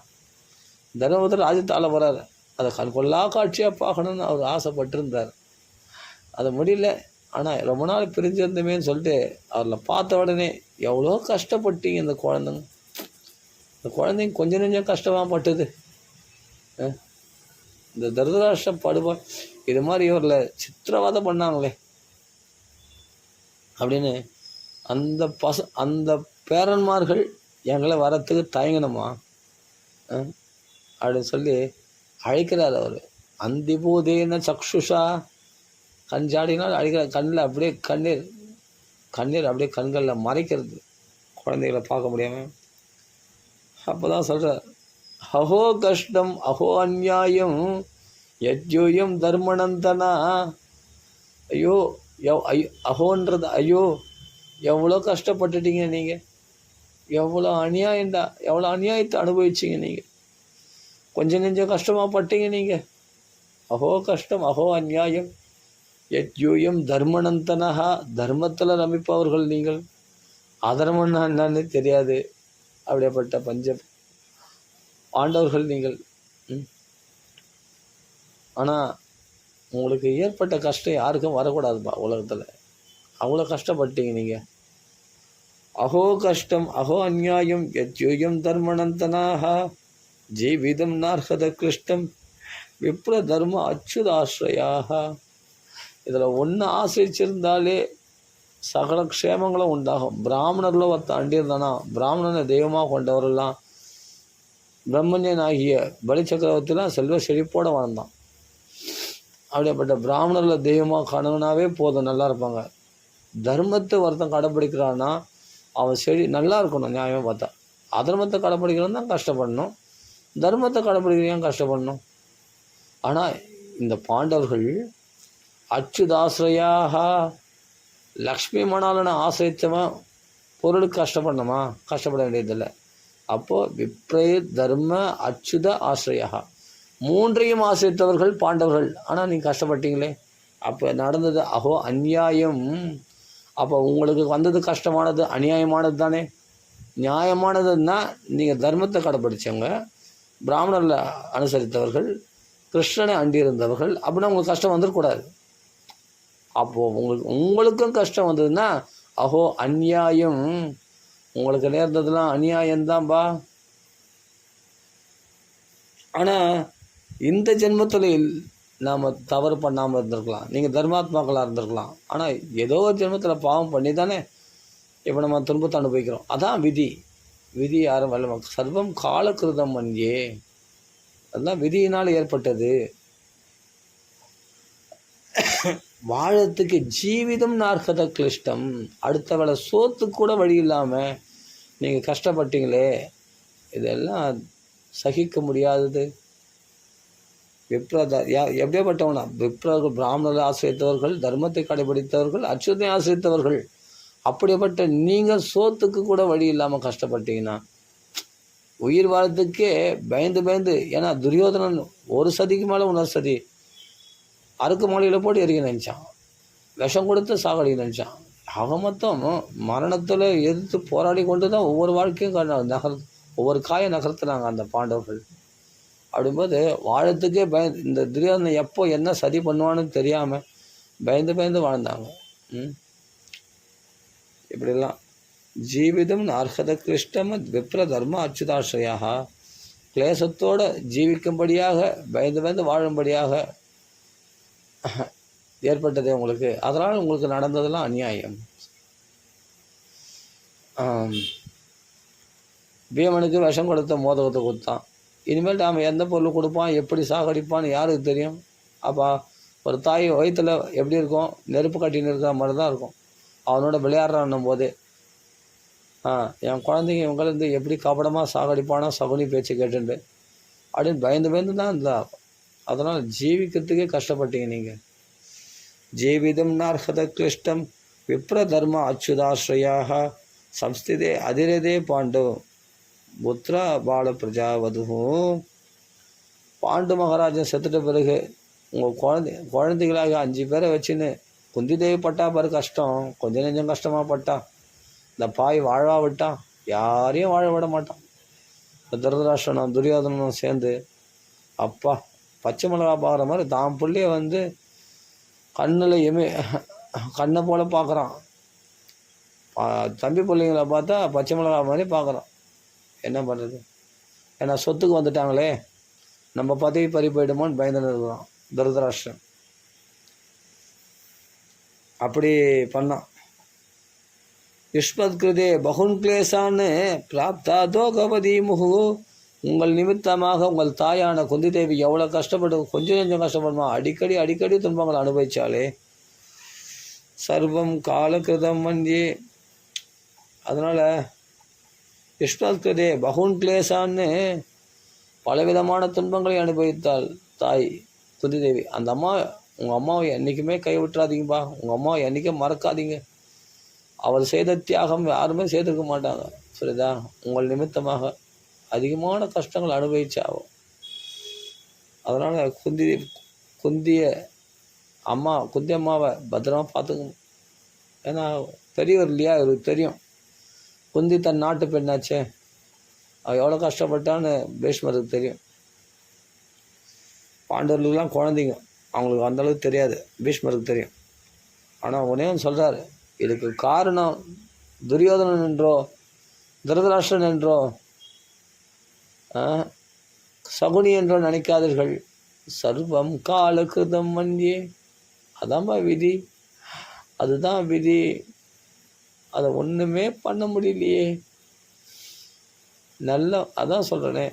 தர்மபுத்திர ராஜ்யத்தால் வராது, அதை கண்கொள்ளா காட்சியாக பார்க்கணுன்னு அவர் ஆசைப்பட்டிருந்தார். அது முடியல. ஆனால் ரொம்ப நாள் பிரிஞ்சிருந்தமேன்னு சொல்லிட்டு அவரில் பார்த்த உடனே எவ்வளோ கஷ்டப்பட்டீங்க இந்த குழந்தைங்க. இந்த குழந்தைங்க கொஞ்சம் நெஞ்சம் கஷ்டமாக பட்டுது. இந்த தர்தராஷ்டிரம் படுவா இது மாதிரி இவரில் சித்திரவதை பண்ணாங்களே அப்படின்னு அந்த பேரன்மார்கள் எங்களை வரத்துக்கு தயங்கணுமா அப்படின்னு சொல்லி அழைக்கிறார் அவர். அந்திபூதேன சக்ஷுஷா, கஞ்சாடினால் அழைக்கிறார். கண்ணில் அப்படியே கண்ணீர் கண்ணீர் அப்படியே கண்களில் மறைக்கிறது, குழந்தைகளை பார்க்க முடியாமல். அப்போ தான் சொல்கிறார், அஹோ கஷ்டம் அஹோ அந்நியாயம் யஜ்ஜூயம் தர்மனந்தனா. ஐயோ அஹோன்றது ஐயோ, எவ்வளோ கஷ்டப்பட்டுட்டீங்க நீங்கள், எவ்வளோ அநியாயம்டா, எவ்வளோ அநியாயத்தை அனுபவிச்சிங்க நீங்கள், கொஞ்சம் நெஞ்சம் கஷ்டமாக பட்டீங்க நீங்கள். அஹோ கஷ்டம் அஹோ அந்நியாயம் யஜ்ஜூயம் தர்மனந்தனஹா. தர்மத்தில் ரமிப்பவர்கள் நீங்கள், அதர்மன்னா என்னன்னு தெரியாது அப்படியேப்பட்ட பஞ்ச ஆண்டவர்கள் நீங்கள். ஆனால் உங்களுக்கு ஏற்பட்ட கஷ்டம் யாருக்கும் வரக்கூடாதுப்பா உலகத்தில். அவ்வளோ கஷ்டப்பட்டீங்க நீங்கள். அஹோ கஷ்டம் அஹோ அந்நியாயம் யஜ்ஜூயம் தர்மனந்தனாக ஜீவிதம் நார்ஹத கிருஷ்டம் விப்ர தர்ம அச்சுதாஸ்ரயாக. இதில் ஒன்று ஆசிரிச்சிருந்தாலே சகல க்ஷேமங்களும் உண்டாகும். பிராமணரில் ஒருத்த அண்டியிருந்தானா, பிராமணனை தெய்வமாக கொண்டவரெல்லாம் பிரம்மண்யன் ஆகிய பலி சக்கரவர்த்திலாம் செல்வ செழிப்போடு வாழ்ந்தான். அப்படியேப்பட்ட பிராமணரில் தெய்வமாக கணவனாகவே போதும், நல்லா இருப்பாங்க. தர்மத்தை ஒருத்தன் கடைப்பிடிக்கிறான்னா அவன் நல்லா இருக்கணும். நியாயமாக பார்த்தா அதர்மத்தை கடைப்பிடிக்கிறான் தான் கஷ்டப்படணும், தர்மத்தை கடைப்பிடிக்கிறேன் கஷ்டப்படணும். ஆனால் இந்த பாண்டவர்கள் அச்சுதாசிரியாக லக்ஷ்மி மணாலனை ஆசிரியத்தவன் பொருளுக்கு கஷ்டப்படணுமா? கஷ்டப்பட வேண்டியதில்லை. அப்போது விப்ரே தர்ம அச்சுத ஆசிரியாக மூன்றையும் ஆசிரியத்தவர்கள் பாண்டவர்கள். ஆனால் நீங்கள் கஷ்டப்பட்டீங்களே, அப்போ நடந்தது அஹோ அந்நியாயம். அப்போ உங்களுக்கு வந்தது கஷ்டமானது அநியாயமானது தானே. நியாயமானதுன்னா நீங்கள் தர்மத்தை கடைப்பிடிச்சவங்க, பிராமணரில் அனுசரித்தவர்கள், கிருஷ்ணனை அண்டியிருந்தவர்கள். அப்படின்னா உங்களுக்கு கஷ்டம் வந்துடக்கூடாது. அப்போது உங்களுக்கும் கஷ்டம் வந்ததுன்னா அஹோ அந்நியாயம், உங்களுக்கு நேர்ந்ததுலாம் அநியாயம்தான்பா. ஆனால் இந்த ஜென்மத்தில் நாம் தவறு பண்ணாமல் இருந்திருக்கலாம், நீங்கள் தர்மாத்மாக்களாக இருந்திருக்கலாம். ஆனால் ஏதோ ஒரு ஜென்மத்தில் பாவம் பண்ணி தானே இப்போ நம்ம துன்பத்தை அனுபவிக்கிறோம். அதான் விதி. விதி யாரும் வல்ல சர்வம் காலக்கிருதம் மன்யே, அதுதான் விதியினால் ஏற்பட்டது. வாழத்துக்கு ஜீவிதம் நார்கத கிளிஷ்டம். அடுத்த வேளை சோத்துக்கு கூட வழி இல்லாமல் நீங்கள் கஷ்டப்பட்டீங்களே, இதெல்லாம் சகிக்க முடியாதது. எப்படியாப்பட்டவனா? விப்ரர்கள் பிராமணர்கள் ஆசிரியத்தவர்கள், தர்மத்தை கடைபிடித்தவர்கள், அச்சுதத்தை ஆசிரியத்தவர்கள். அப்படிப்பட்ட நீங்கள் சோத்துக்கு கூட வழி இல்லாமல் கஷ்டப்பட்டீங்கன்னா உயிர் வாழத்துக்கே பயந்து ஏன்னா துரியோதனன் ஒரு சதிக்கு மேலே இன்னொரு சதி அறுக்கு மாலையில் போட்டு எரிக்க நினச்சான், விஷம் கொடுத்து சாகடிக்க நினச்சான். ஆக மொத்தம் மரணத்தில் எதிர்த்து போராடி கொண்டு தான் ஒவ்வொரு வாழ்க்கையும் ஒவ்வொரு காயை நகர்த்துனாங்க அந்த பாண்டவர்கள். அப்படிங்கும்போது வாழத்துக்கே இந்த துரியோதனன் எப்போ என்ன சதி பண்ணுவான்னு தெரியாமல் பயந்து வாழ்ந்தாங்க. இப்படிலாம் ஜீவிதம் அர்ஹத கிருஷ்டம் விப்ர தர்ம அச்சுதாசிரியாக, கிளேசத்தோடு ஜீவிக்கும்படியாக பயந்து வாழும்படியாக ஏற்பட்டது உங்களுக்கு. அதனால் உங்களுக்கு நடந்ததெல்லாம் அநியாயம். பீமனுக்கு விஷம் கொடுத்த மோதகத்தை கொடுத்தான். இனிமேல் நாம் எந்த பொருள் கொடுப்பான், எப்படி சாகடிப்பான்னு யாருக்கு தெரியும்? அப்போ ஒரு தாய் வயிற்றில் எப்படி இருக்கும், நெருப்பு கட்டின்னு இருக்கிற மாதிரி தான் இருக்கும். அவனோட விளையாடுறான்னும் போதே என் குழந்தைங்க இவங்கலேருந்து எப்படி கபடமாக சாகடிப்பானோ சகுனி பேச்சு கேட்டுண்டு அப்படின்னு பயந்து தான் இருந்தா. அதனால் ஜீவிக்கிறதுக்கே கஷ்டப்பட்டீங்க நீங்கள். ஜீவிதம் நார்ஹத கிளிஷ்டம் விப்ர தர்ம அச்சுதாஸ்ரயாக சம்ஸ்திதே அதிரதே பாண்டு புத்ரா பால பிரஜாவதுகும். பாண்டு மகாராஜன் செத்துட்ட பிறகு உங்கள் குழந்தைகளாக 5 பேரை வச்சுன்னு குந்தி தேவி பட்டா பாரு கஷ்டம், கொஞ்சம் நெஞ்சம் கஷ்டமாக பட்டா. இந்த பாய் வாழவா விட்டான், யாரையும் வாழ விட மாட்டான். திருதராஷ்டிரனும் துரியோதனனும் சேர்ந்து அப்பா பச்சை மிளகா பார்க்குற மாதிரி தான் பிள்ளைய கண்ணில் கண்ணை போல் பார்க்குறான். தம்பி பிள்ளைங்களை பார்த்தா பச்சை மிளகா மாதிரி பார்க்குறான். என்ன பண்ணுறது? ஏன்னா சொத்துக்கு வந்துட்டாங்களே, நம்ம பதவி பறி போயிடுமோன்னு பயந்துன்னு இருக்கிறான் திருதராஷ்டிரன். அப்படி பண்ணான். யுஷ்மத் கிருதே பகுன் கிளேசான்னு பிராப்தா தோகவதி முகு. உங்கள் நிமித்தமாக உங்கள் தாயான குந்தி தேவி எவ்வளோ கஷ்டப்பட்டு கொஞ்சம் கஷ்டப்படுமா, அடிக்கடி துன்பங்களை அனுபவிச்சாலே. சர்வம் காலகிருதம் மன்யே. அதனால் யுஷ்மத்கிருதே பகுன் கிளேசான்னு பலவிதமான துன்பங்களை அனுபவித்தாள் தாய் குந்தி தேவி. அந்த அம்மா, உங்கள் அம்மாவை என்றைக்குமே கைவிட்டுறாதீங்கப்பா, உங்கள் அம்மாவை என்றைக்கும் மறக்காதீங்க. அவள் செய்த தியாகம் யாருமே செய்திருக்க மாட்டாங்க. சரிதா? உங்கள் நிமித்தமாக அதிகமான கஷ்டங்கள் அனுபவிச்சாகும். அதனால் குந்தி அம்மாவை பத்திரமா பார்த்துக்கணும். ஏன்னா பெரியவர் இல்லையா, இவருக்கு தெரியும். குந்தி தன் நாட்டு பெண்ணாச்சே, அவள் எவ்வளோ கஷ்டப்பட்டான்னு பீஷ்மருக்கு தெரியும். பாண்டவர்களுக்கெல்லாம் குழந்தைங்க, அவங்களுக்கு அந்தளவுக்கு தெரியாது, பீஷ்மருக்கு தெரியும். ஆனால் உடனே சொல்கிறாரு, இதுக்கு காரணம் துரியோதனன் என்றோ திருதராஷ்டிரன் என்றோ சகுனி என்றோ நினைக்காதீர்கள். சர்வம் காலகிருதம் மன்யே. அதான்பா விதி, அதுதான் விதி. அதை ஒன்றுமே பண்ண முடியலையே. அதான் சொல்கிறேனே,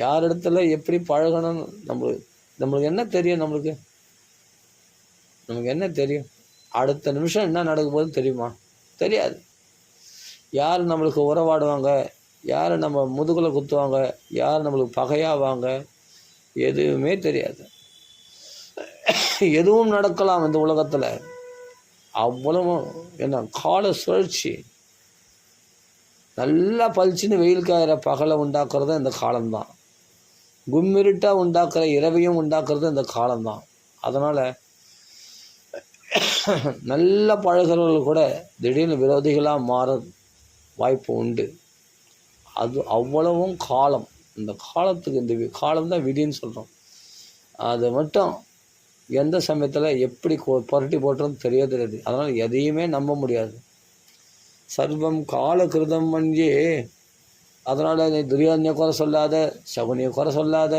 யார் இடத்துல எப்படி பழகணும்னு நம்மளுக்கு என்ன தெரியும்? நமக்கு என்ன தெரியும்? அடுத்த நிமிஷம் என்ன நடக்கும் போது தெரியுமா? தெரியாது. யார் நம்மளுக்கு உறவாடுவாங்க, யார் நம்ம முதுகில் குத்துவாங்க, யார் நம்மளுக்கு பகையாவாங்க, எதுவுமே தெரியாது. எதுவும் நடக்கலாம் இந்த உலகத்தில். அவ்வளவும் என்ன கால சுழற்சி. நல்லா பளிச்சுன்னு வெயில் காயிற பகலை உண்டாக்குறது இந்த காலம்தான். கும்மிருட்டாக உண்டாக்குற இரவையும் உண்டாக்குறது இந்த காலம்தான். அதனால் நல்ல பழகிறவர்கள் கூட திடீர்னு விரோதிகளாக மாற வாய்ப்பு உண்டு. அது அவ்வளவும் காலம். இந்த காலத்துக்கு இந்த காலம்தான் விதின்னு சொல்கிறோம். அது மட்டும் எந்த சமயத்தில் எப்படி புரட்டி போட்டுறது தெரியாது. அதனால் எதையுமே நம்ப முடியாது. சர்வம் காலகிருதம் மன்யே. அதனால் நீ துரியோதனையை குறை சொல்லாத, சகுனியை குறை சொல்லாத,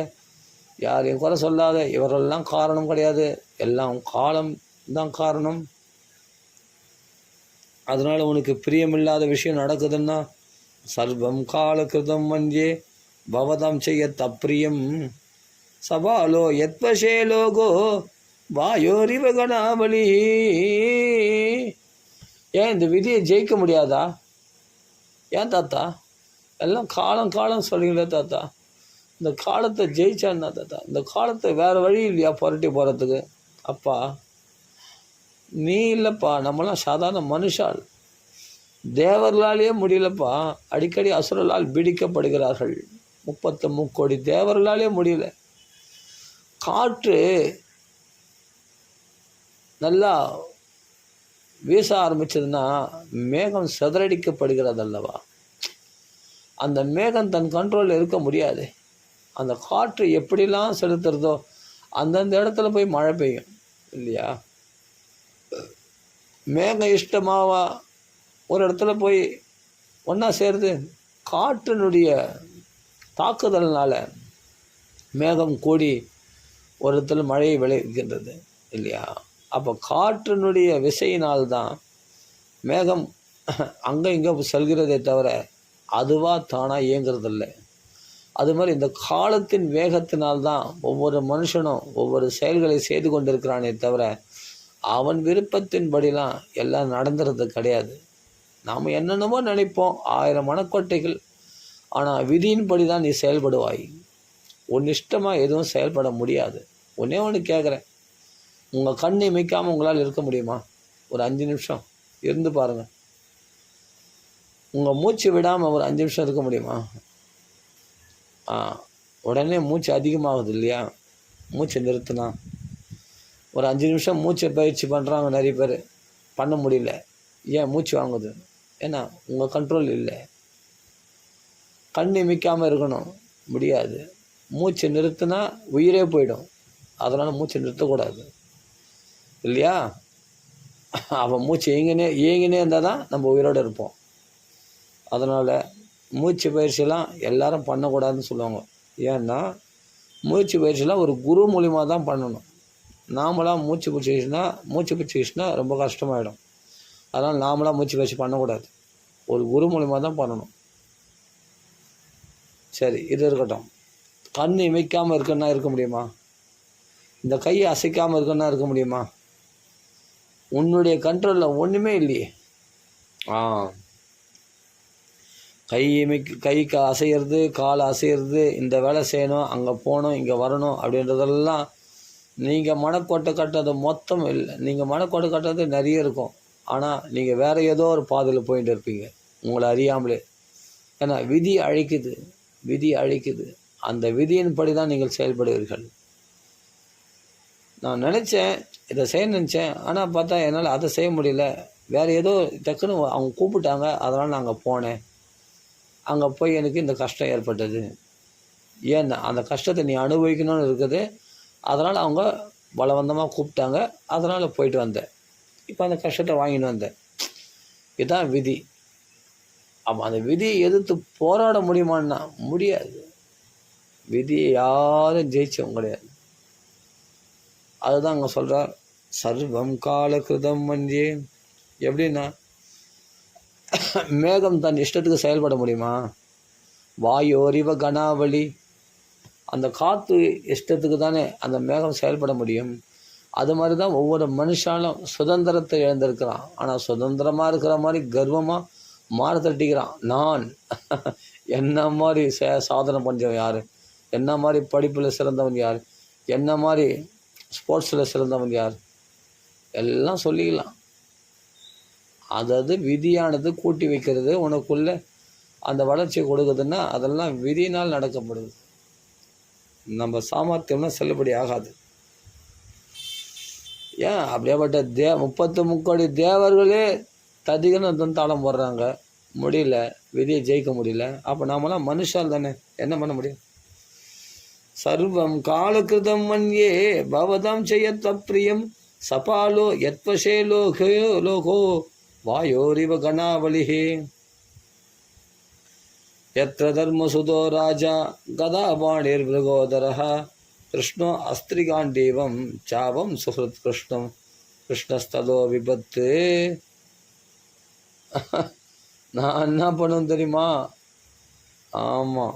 யாரையும் குறை சொல்லாத. இவரெல்லாம் காரணம் கிடையாது, எல்லாம் காலம் தான் காரணம். அதனால் உனக்கு பிரியமில்லாத விஷயம் நடக்குதுன்னா சர்வம் காலகிருதம் மன்யே பவதம் செய்ய தப்பிரியம் சபாலோ எத்வசே லோகோ வாயோரிவ கணாபலி. ஏன் இந்த விதியை ஜெயிக்க முடியாதா? ஏன் தாத்தா எல்லாம் காலம் சொல்கிறீங்களே தாத்தா? இந்த காலத்தை ஜெயிச்சான்னா தாத்தா, இந்த காலத்தை வேறு வழி இல்லையா புரட்டி போகிறதுக்கு? அப்பா நீ இல்லைப்பா, நம்மளாம் சாதாரண மனுஷால், தேவர்களாலேயே முடியலப்பா. அடிக்கடி அசுரலால் பீடிக்கப்படுகிறார்கள். 33 கோடி தேவர்களாலே முடியல. காற்று நல்லா வீச ஆரம்பிச்சதுன்னா மேகம் சிதறடிக்கப்படுகிறது அல்லவா? அந்த மேகம் தன் கண்ட்ரோலில் இருக்க முடியாது. அந்த காற்று எப்படிலாம் செலுத்துறதோ அந்தந்த இடத்துல போய் மழை பெய்யும் இல்லையா? மேகம் இஷ்டமாவா ஒரு இடத்துல போய் ஒன்றா சேருது? காற்றினுடைய தாக்குதல்னால மேகம் கூடி ஒரு இடத்துல மழையை விளைவிக்கின்றது இல்லையா? அப்போ காற்றினுடைய விசையினால்தான் மேகம் அங்கே இங்கே செல்கிறதே தவிர அதுவாக தானாக இயங்குறதில்லை. அது மாதிரி இந்த காலத்தின் வேகத்தினால்தான் ஒவ்வொரு மனுஷனும் ஒவ்வொரு செயல்களை செய்து கொண்டிருக்கிறானே தவிர அவன் விருப்பத்தின்படிலாம் எல்லாம் நடந்துறது கிடையாது. நாம் என்னென்னமோ நினைப்போம், 1000 மனக்கோட்டைகள். ஆனால் விதியின்படி தான் நீ செயல்படுவாய். உன் இஷ்டமாக எதுவும் செயல்பட முடியாது. ஒன்றே ஒன்று கேட்குறேன், உங்கள் கண் இமைக்காமல் உங்களால் இருக்க முடியுமா? ஒரு 5 நிமிஷம் இருந்து பாருங்கள். உங்கள் மூச்சு விடாமல் ஒரு 5 நிமிஷம் இருக்க முடியுமா? உடனே மூச்சு அதிகமாகுது இல்லையா? மூச்சை நிறுத்தினா ஒரு 5 நிமிஷம் மூச்சை பயிற்சி பண்ணுறாங்க நிறைய பேர், பண்ண முடியல. ஏன்? மூச்சு வாங்குது. ஏன்னா உங்கள் கண்ட்ரோல் இல்லை. கண் இமைக்காமல் இருக்கணும், முடியாது. மூச்சை நிறுத்தினா உயிரே போயிடும். அதனால் மூச்சை நிறுத்தக்கூடாது இல்லையா? அவன் மூச்சு ஏங்கினே இருந்தால் தான் நம்ம உயிரோடு இருப்போம். அதனால் மூச்சு பயிற்சியெல்லாம் எல்லாரும் பண்ணக்கூடாதுன்னு சொல்லுவாங்க. ஏன்னா மூச்சு பயிற்சியெல்லாம் ஒரு குரு மூலிமா தான் பண்ணணும். நாமளாக மூச்சு பிடிச்சிக்கிச்சுன்னா ரொம்ப கஷ்டமாயிடும். அதனால் நாமளாக மூச்சு பயிற்சி பண்ணக்கூடாது, ஒரு குரு மூலிமா தான் பண்ணணும். சரி, இது இருக்கட்டும். கண் இமைக்காமல் இருக்குன்னா இருக்க முடியுமா? இந்த கையை அசைக்காமல் இருக்குன்னா இருக்க முடியுமா? உன்னுடைய கண்ட்ரோலில் ஒன்றுமே இல்லையே. கைக்கு அசைகிறது, கால் அசைகிறது, இந்த வேலை செய்யணும், அங்கே போகணும், இங்கே வரணும் அப்படின்றதெல்லாம் நீங்கள் மனக்கோட்டை கட்டுறது மொத்தம் இல்லை. நீங்கள் மனக்கோட்டை கட்டுறது நிறைய இருக்கும். ஆனால் நீங்கள் வேறு ஏதோ ஒரு பாதையில் போயிட்டு இருப்பீங்க உங்களை அறியாமலே. ஏன்னா விதி அழிக்குது. அந்த விதியின்படி தான் நீங்கள் செயல்படுவீர்கள். நான் நினச்சேன், இதை செய்ய நினச்சேன், ஆனால் பார்த்தா என்னால் அதை செய்ய முடியல. வேறு ஏதோ டக்குன்னு அவங்க கூப்பிட்டாங்க, அதனால் நான் அங்கே போனேன். அங்கே போய் எனக்கு இந்த கஷ்டம் ஏற்பட்டது. ஏன்னா அந்த கஷ்டத்தை நீ அனுபவிக்கணும்னு இருக்குது. அதனால் அவங்க பலவந்தமாக கூப்பிட்டாங்க, அதனால் போயிட்டு வந்தேன். இப்போ அந்த கஷ்டத்தை வாங்கிட்டு வந்தேன். இதுதான் விதி. அப்போ அந்த விதியை எதிர்த்து போராட முடியுமான்னா முடியாது. விதியை யாரும் ஜெயிச்சவங்க கிடையாது. அதுதான் அங்கே சொல்கிறார், சர்வம் கால கிருதம் மஞ்சே. எப்படின்னா மேகம் தன் இஷ்டத்துக்கு செயல்பட முடியுமா? வாயோரிவ கனாவளி, அந்த காற்று இஷ்டத்துக்கு தானே அந்த மேகம் செயல்பட முடியும். அது மாதிரி தான் ஒவ்வொரு மனுஷாலும் சுதந்திரத்தை இழந்திருக்கிறான். ஆனால் சுதந்திரமாக இருக்கிற மாதிரி கர்வமாக மாற தட்டிக்கிறான். நான் என்ன மாதிரி சாதனை பண்ணுறவன் யார், என்ன மாதிரி படிப்பில் சிறந்தவன் யார், என்ன மாதிரி ஸ்போர்ட்ஸில் சிறந்தவன் யார், எல்லாம் சொல்லிக்கலாம். அதாவது விதியானது கூட்டி வைக்கிறது உனக்குள்ள அந்த வளர்ச்சியை கொடுக்குதுன்னா அதெல்லாம் விதியினால் நடக்கப்படுது. நம்ம சாமர்த்தியம்னா செல்லுபடி ஆகாது. ஏன் அப்படியேப்பட்ட 33 கோடி தேவர்களே ததிகன்னு தாளம் போடுறாங்க, முடியல, விதியை ஜெயிக்க முடியல. அப்போ நாமெல்லாம் மனுஷால் தானே, என்ன பண்ண முடியும்? சர்வம் காலகிருதம் மன்யே பவதாம் செய்யத்த பிரியம் சபாலோ யத்வசே லோகோ வாயோரிவ கணாவலிஹே யத்ர தர்மசுதோ ராஜா கதாபாணிர் மிருகோதரஹ கிருஷ்ணோ அஸ்திரிகாண்டீவம் சாவம் சுஹൃத் கிருஷ்ணம் கிருஷ்ணஸ்ததோ விபத்து. நான் என்ன பண்ணுவேன் தெரியுமா? ஆமாம்,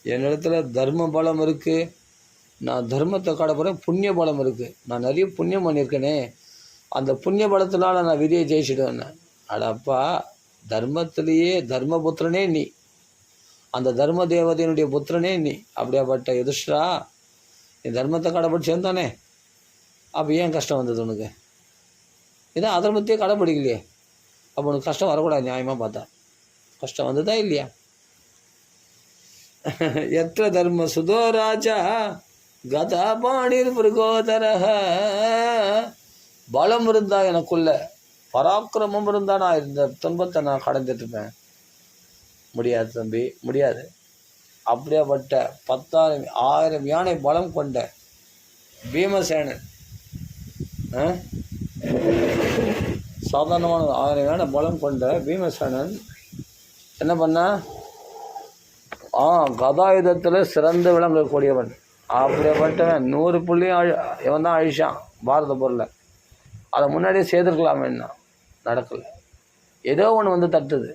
என்னிடத்துல தர்ம பலம் இருக்குது. நான் தர்மத்தை காடப்போகிறேன். புண்ணிய பலம் இருக்குது. நான் நிறைய புண்ணியம் பண்ணியிருக்கேனே, அந்த புண்ணிய பலத்தினால நான் விதியை ஜெயிச்சிடுவேன். அடப்பா, தர்மத்திலேயே தர்மபுத்திரனே நீ, அந்த தர்ம தேவதையினுடைய புத்திரனே நீ. அப்படியாப்பட்ட யுதிஷ்டிரா, நீ தர்மத்தை கடைப்பிடிச்சு சேர்ந்தானே, அப்போ ஏன் கஷ்டம் வந்தது உனக்கு? இதான் அதர்மத்தையே கடைப்பிடிக்கலையே, அப்போ உனக்கு கஷ்டம் வரக்கூடாது. நியாயமாக பார்த்தா கஷ்டம் வந்ததா இல்லையா? எத்த தர்ம சுதோ ராஜா கதாபாணிர் மிருகோதரஹ. பலம் இருந்தா எனக்குள்ள, பராக்கிரமம் இருந்தா நான் இந்த துன்பத்தை நான் கடந்துட்டு இருப்பேன். முடியாது தம்பி, முடியாது. அப்படியாப்பட்ட 10,000 யானை பலம் கொண்ட பீமசேனன், சாதாரணமான 1000 யானை பலம் கொண்ட பீமசேனன் என்ன பண்ண? கதாயுதத்தில் சிறந்து விளங்கக்கூடியவன். அப்படிப்பட்டவன் 100 புள்ளியும் இவன் தான் அழிச்சான் பாரத போரில். அதை முன்னாடியே செய்திருக்கலாமேன்னா நடக்கலை. ஏதோ ஒன்று வந்து தட்டுது.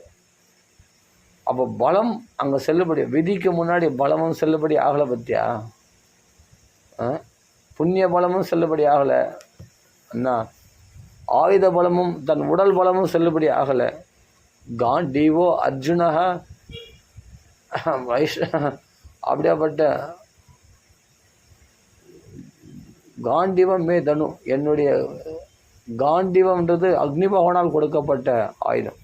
அப்போ பலம் அங்கே செல்லுபடி, விதிக்கு முன்னாடி பலமும் செல்லுபடி ஆகலை. பற்றியா? புண்ணிய பலமும் செல்லுபடி ஆகலை. என்ன ஆயுத பலமும் தன் உடல் பலமும் செல்லுபடி ஆகலை. காண்டீவோ அர்ஜுனக அப்படியாப்பட்ட காண்டீவம் மே தனு, என்னுடைய காண்டீவம்ன்றது அக்னி பகவானால் கொடுக்கப்பட்ட ஆயுதம்.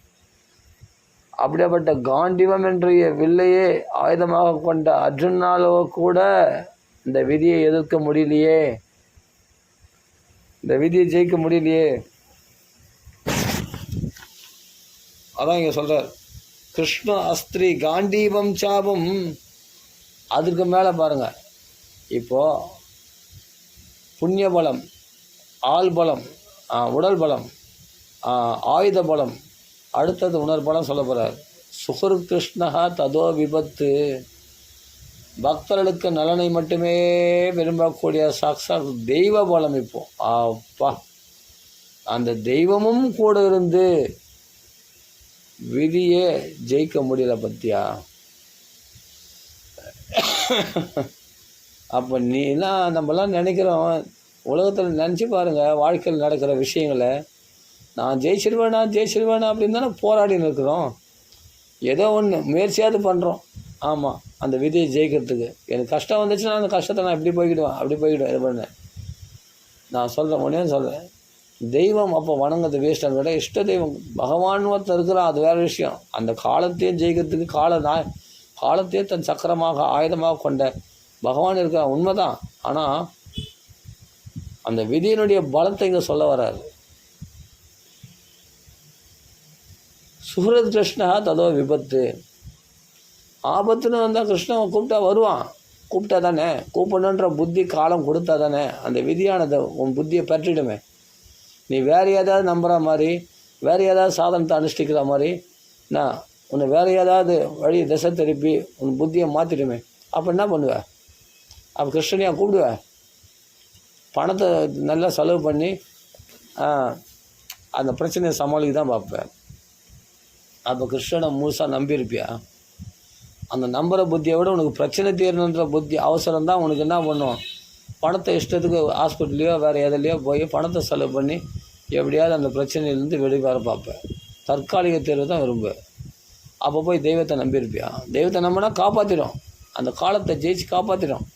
அப்படியாப்பட்ட காண்டீவம் என்ற வில்லையே ஆயுதமாக கொண்ட அர்ஜுனாலோ கூட இந்த விதியை எதிர்க்க முடியலையே, இந்த விதியை ஜெயிக்க முடியலையே. அதான் இங்கே சொல்கிறார், கிருஷ்ண அஸ்திரி காண்டீவம் சாபம். அதுக்கு மேலே பாருங்கள், இப்போது புண்ணிய பலம், ஆள் பலம், உடல் பலம், ஆயுத பலம், அடுத்தது உணர்பலம் சொல்ல போகிறார். சுகுரு கிருஷ்ணா ததோ விபத்து. பக்தர்களுக்கு நலனை மட்டுமே விரும்பக்கூடிய சாக்ஷாத் தெய்வ பலம். இப்போ அப்பா, அந்த தெய்வமும் கூட இருந்து விதியே ஜெயிக்க முடியல. பத்தியா? அப்போ நீலாம் நம்மலாம் நினைக்கிறோம், உலகத்தில் நினச்சி பாருங்கள், வாழ்க்கையில் நடக்கிற விஷயங்களை நான் ஜெயிச்சிருவேனா அப்படின்னு தானே போராடின்னு இருக்கிறோம். ஏதோ ஒன்று முயற்சியாவது பண்ணுறோம். ஆமாம், அந்த விதியை ஜெயிக்கிறதுக்கு. எனக்கு கஷ்டம் வந்துச்சுன்னா அந்த கஷ்டத்தை நான் அப்படி போய்கிடுவேன் இது பண்ணேன். நான் சொல்கிறேன், உடனே சொல்கிறேன், தெய்வம் அப்போ வணங்குறது வேஸ்ட்டாக விட இஷ்ட தெய்வம் பகவான் ஒருத்தர் இருக்கிறான், அது வேறு விஷயம். அந்த காலத்தையும் ஜெயிக்கிறதுக்கு காலத்தையே தன் சக்கரமாக ஆயுதமாக கொண்ட பகவான் இருக்கிறான், உண்மைதான். ஆனால் அந்த விதியினுடைய பலத்தை இங்கே சொல்ல வராரு. சுஹ்ரத் கிருஷ்ணா ததோ விபத்து. ஆபத்துன்னு வந்தால் கிருஷ்ணன் கூப்பிட்டா வருவான். கூப்பிட்டா தானே, கூப்பிடணுன்ற புத்தி காலம் கொடுத்தா தானே அந்த விதியானதை உன் புத்தியை பற்றிடுமே. நீ வேறு ஏதாவது நம்புகிற மாதிரி, வேறு ஏதாவது சாதனத்தை அனுஷ்டிக்கிற மாதிரி, நான் உன்னை வேறு ஏதாவது வழி திசை திருப்பி உன் புத்தியை மாற்றிடுமே. அப்போ என்ன பண்ணுவேன்? அப்போ கிருஷ்ணனையா கூப்பிடுவேன்? பணத்தை நல்லா செலவு பண்ணி அந்த பிரச்சனையை சமாளிக்க தான் பார்ப்பேன். அப்போ கிருஷ்ணனை முழுசாக நம்பியிருப்பியா? அந்த நம்புகிற புத்தியை விட உனக்கு பிரச்சனை தீரணுன்ற புத்தி அவசரம் தான் உனக்கு என்ன பண்ணும்? பணத்தை இஷ்டத்துக்கு ஹாஸ்பிட்டல்லையோ வேறு எதுலையோ போய் பணத்தை செலவு பண்ணி எப்படியாவது அந்த பிரச்சனையிலேருந்து வெளிவர பார்ப்பேன். தற்காலிக தேர்வு தான் விரும்புவேன். அப்போ போய் தெய்வத்தை நம்பியிருப்பியா? தெய்வத்தை நம்பினா காப்பாற்றிடும், அந்த காலத்தை ஜெயிச்சு காப்பாற்றிடும்.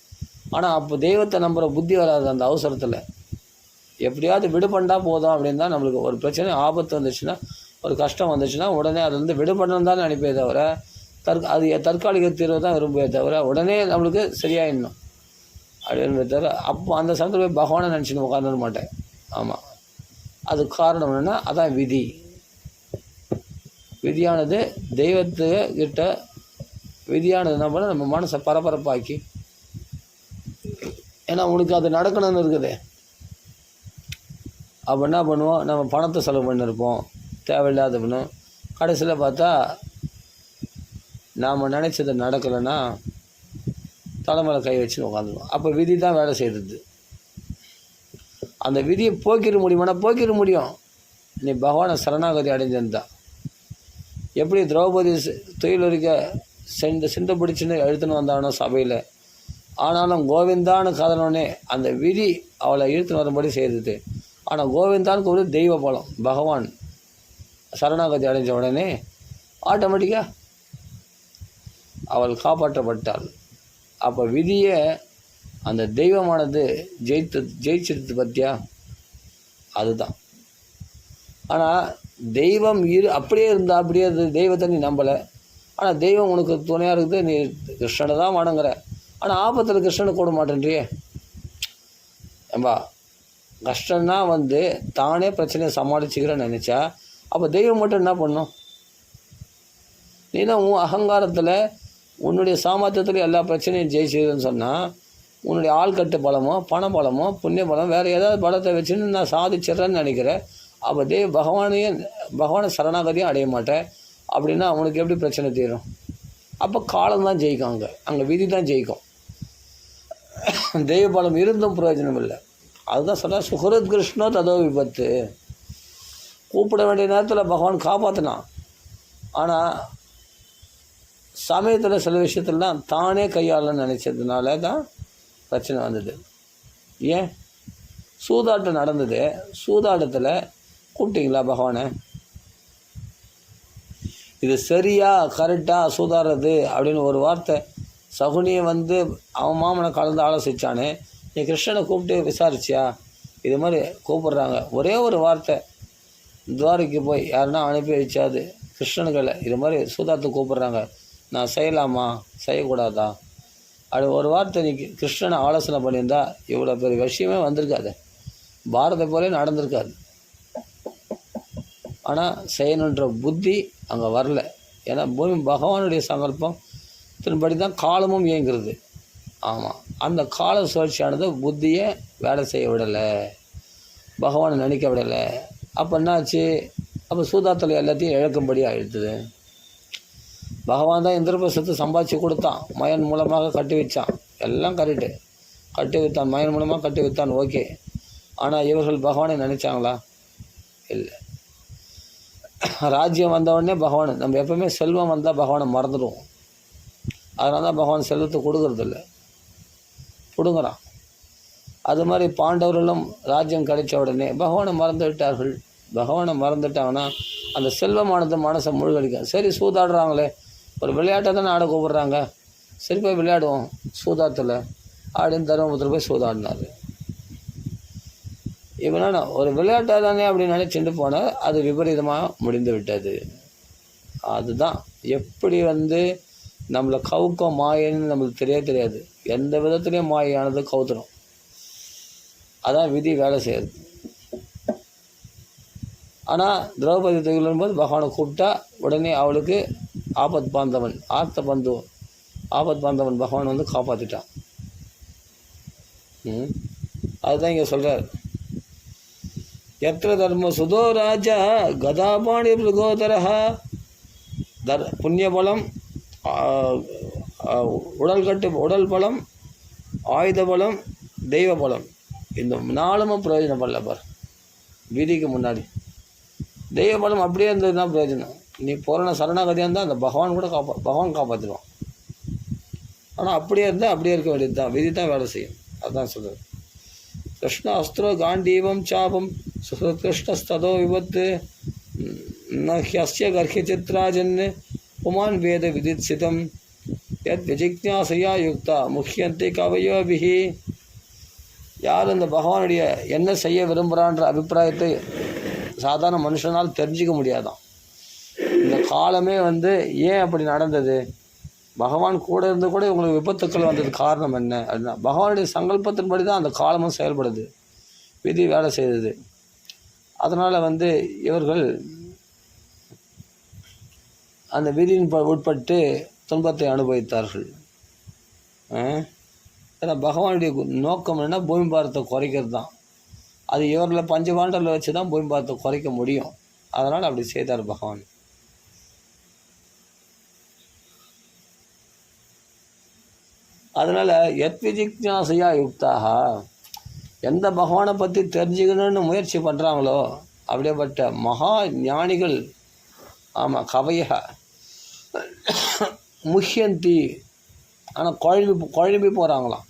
ஆனால் அப்போ தெய்வத்தை நம்புகிற புத்தி வராது அந்த அவசரத்தில். எப்படியாவது விடுபண்டா போதும் அப்படின்னு தான் நம்மளுக்கு ஒரு பிரச்சனை ஆபத்து வந்துச்சுன்னா, ஒரு கஷ்டம் வந்துச்சுன்னா உடனே அதுலேருந்து விடுபடணும் தான் நினைப்பே தவிர அது தற்காலிக தீர்வு தான் விரும்புவே தவிர உடனே நம்மளுக்கு சரியாயிடணும் அப்படின்னு தவிர அப்போ அந்த சமயத்தில் போய் பகவானை நினச்சின்னு உட்காந்துட மாட்டேன். ஆமாம், அதுக்கு காரணம் என்னென்னா அதான் விதி. விதியானது தெய்வத்துக்கிட்ட விதியானது என்ன பண்ண நம்ம மனசை பரபரப்பாக்கி, ஏன்னா உனக்கு அது நடக்கணும்னு இருக்குது. அப்போ என்ன பண்ணுவோம்? நம்ம பணத்தை செலவு பண்ணியிருப்போம் தேவையில்லாத பண்ணும். கடைசியில் பார்த்தா நாம் நினச்சது நடக்கலைன்னா தலைமையில கை வச்சு உட்காந்துருவோம். அப்போ விதி தான் வேலை செய்கிறது. அந்த விதியை போக்கிட முடியுமானா போக்கிட முடியும். நீ பகவானை சரணாகதி அடைஞ்சிருந்தா. எப்படி திரௌபதி தொழில் வரைக்க சிந்தை பிடிச்சின்னு எழுத்துன்னு வந்தானோ சபையில், ஆனாலும் கோவிந்தான்னு கதனோடனே அந்த விதி அவளை இழுத்துன்னு வரும்படி செய்தது. ஆனால் கோவிந்தானுக்கு ஒரு தெய்வ பலம். பகவான் சரணாகதி அடைஞ்ச உடனே ஆட்டோமேட்டிக்காக அவள் காப்பாற்றப்பட்டாள். அப்போ விதியை அந்த தெய்வமானது ஜெயிச்சிருது பற்றியா? அதுதான். ஆனால் தெய்வம் அப்படியே இருந்தால் அப்படியே அது தெய்வத்தை நீ நம்பலை. ஆனால் தெய்வம் உனக்கு துணையாக இருக்குது, நீ கிருஷ்ணனை தான் வணங்குற. ஆனால் ஆபத்தில் கிருஷ்ணனை கூட மாட்டேன்றியே. ஏம்பா, கஷ்டம்னா தானே பிரச்சனையை சமாளிச்சுக்கிறேன்னு நினச்சா அப்போ தெய்வம் மட்டும் என்ன பண்ணும்? நீ தான் உன் அகங்காரத்தில் உன்னுடைய சாமர்த்தியத்தில் எல்லா பிரச்சனையும் ஜெயிச்சுதுன்னு சொன்னால், உன்னுடைய ஆள்கட்டு பலமோ பண பலமோ புண்ணிய பலம் வேறு ஏதாவது பலத்தை வச்சுன்னு நான் சாதிச்சிட்றேன்னு நினைக்கிறேன். அப்போ பகவானை சரணாகதியும் அடைய மாட்டேன். அப்படின்னா அவனுக்கு எப்படி பிரச்சனை தீரும்? அப்போ காலம்தான் ஜெயிக்கும், அங்கே விதி தான் ஜெயிக்கும். தெய்வ பலம் இருந்தும் பிரயோஜனம் இல்லை. அதுதான் சொன்னால் சுஹ்ரத் கிருஷ்ணோ ததோ விபத்து. கூப்பிட வேண்டிய நேரத்தில் பகவான் காப்பாற்றினான். ஆனால் சமயத்தில் சில விஷயத்துலலாம் தானே கையாளன்னு நினச்சதுனால தான் பிரச்சனை வந்தது. ஏன்? சூதாட்டம் நடந்தது. சூதாட்டத்தில் கூப்பிட்டீங்களா பகவானை? இது சரியா கரெக்டாக சூதாடுறது அப்படின்னு ஒரு வார்த்தை சகுனியை அவன் மாமனை கலந்து ஆலோசித்தானே, நீ கிருஷ்ணனை கூப்பிட்டு விசாரிச்சியா? இது மாதிரி கூப்பிட்றாங்க. ஒரே ஒரு வார்த்தை துவாரிக்கு போய் யாருன்னா அனுப்பி வச்சாது கிருஷ்ணனுக்களை இது மாதிரி சூதாட்டத்தை கூப்பிட்றாங்க, நான் செய்யலாமா செய்யக்கூடாதா அப்படி ஒரு வார்த்தை நீ கிருஷ்ணனை ஆலோசனை பண்ணியிருந்தா இவ்வளோ பெரிய விஷயமே வந்திருக்காது, பாரத போலே நடந்திருக்காது. ஆனால் செய்யணுன்ற புத்தி அங்கே வரல. ஏன்னா பூமி பகவானுடைய சங்கல்பம் திரும்படி தான் காலமும் இயங்குறது. ஆமாம், அந்த கால சுழற்சியானது புத்தியை வேலை செய்ய விடலை, பகவானை நினைக்க விடலை. அப்போ என்னாச்சு? அப்போ சூதாத்தலை எல்லாத்தையும் இழக்கும்படி ஆகிடுது. பகவான் தான் இந்திரபிரசத்தை சம்பாதிச்சு கொடுத்தான், மயன் மூலமாக கட்டி வச்சான், எல்லாம் கரெக்டு, கட்டி வைத்தான், மயன் மூலமாக கட்டி வைத்தான், ஓகே. ஆனால் இவர்கள் பகவானை நினச்சாங்களா? இல்லை. ராஜ்யம் வந்தவுடனே பகவான், நம்ம எப்பவுமே செல்வம் வந்தால் பகவானை மறந்துடுவோம். அதனால தான் பகவான் செல்வத்தை கொடுக்கறதில்ல, பிடுங்குறான். அது மாதிரி பாண்டவர்களும் ராஜ்யம் கிடைச்ச உடனே பகவானை மறந்து விட்டார்கள். பகவானை மறந்துட்டாங்கன்னா அந்த செல்வமானது மனசை மூழ்கடிக்கும். சரி சூதாடுறாங்களே, ஒரு விளையாட்டை தானே ஆட கூப்பிட்றாங்க, சரி போய் விளையாடுவோம் சூதாத்தில் அப்படின்னு தர்மபுரத்தில் போய் சூதாடினார். இவனா ஒரு விளையாட்டாக தானே அப்படின்னு நினச்சிட்டு போனால் அது விபரீதமாக முடிந்து விட்டது. அதுதான் எப்படி நம்மளை கவுக்கம் மாயன்னு நம்மளுக்கு தெரியாது. எந்த விதத்துலேயும் மாயானது கவுத்துடும். அதான் விதி வேலை செய்யுது. ஆனால் திரௌபதி திகழும்போது பகவானை கூப்பிட்டா உடனே அவளுக்கு ஆபத் பாந்தவன் பகவான் காப்பாற்றிட்டான். அதுதான் இங்கே சொல்கிறார். எத்திர தர்ம சுதோ ராஜா கதாபாணி மிருகோதரா புண்ணியபலம், உடல் பலம், ஆயுத பலம், தெய்வ பலம், இந்த 4ம் பிரயோஜனப்படல பார் விதிக்கு முன்னாடி. தெய்வ பலம் அப்படியே இருந்தது தான் பிரயோஜனம். நீ பூரண சரணாகதியாக இருந்தால் அந்த பகவான் கூட பகவான் காப்பாற்றிடுவான். ஆனால் அப்படியே இருந்தால் அப்படியே இருக்க வேண்டியது தான், விதி தான் வேலை செய்யும். அதுதான் சொல்கிறது. கிருஷ்ண அஸ்திரோ காண்டீவம் சாபம் சுகிருஷ்ணஸ்ததோ விபத்து நஹ்யஸ்ய கர்ஹ்யசித்ராஜன் புமான் வேத விதித்சிதம் யத் விஜிக்ஞாசையா யுக்தா முக்கியந்தை கவயோபிஹி. யார் இந்த பகவானுடைய என்ன செய்ய விரும்புகிறான்ற அபிப்பிராயத்தை சாதாரண மனுஷனால் தெரிஞ்சிக்க முடியாதான். இந்த காலமே ஏன் அப்படி நடந்தது, பகவான் கூட இருந்து கூட உங்களுக்கு விபத்துக்கள் வந்தது காரணம் என்ன அப்படின்னா பகவானுடைய சங்கல்பத்தின்படி தான் அந்த காலமும் செயல்படுது, விதி வேலை செய்தது. அதனால் இவர்கள் அந்த விதியின் உட்பட்டு துன்பத்தை அனுபவித்தார்கள். ஏன்னா பகவானுடைய நோக்கம் என்னென்னா பூமி பாரத்தை குறைக்கிறது தான். அது இவர்களை பஞ்சபாண்டரில் வச்சு தான் பூமி பாரத்தை குறைக்க முடியும். அதனால் அப்படி செய்தார் பகவான். அதனால் யத் விஜிக்ஞாசையா யுக்தாக, எந்த பகவானை பற்றி தெரிஞ்சுக்கணும்னு முயற்சி பண்ணுறாங்களோ அப்படியேப்பட்ட மகா ஞானிகள், ஆமாம் கவையா முக்கியந்தி, ஆனால் குழம்பி போகிறாங்களாம்.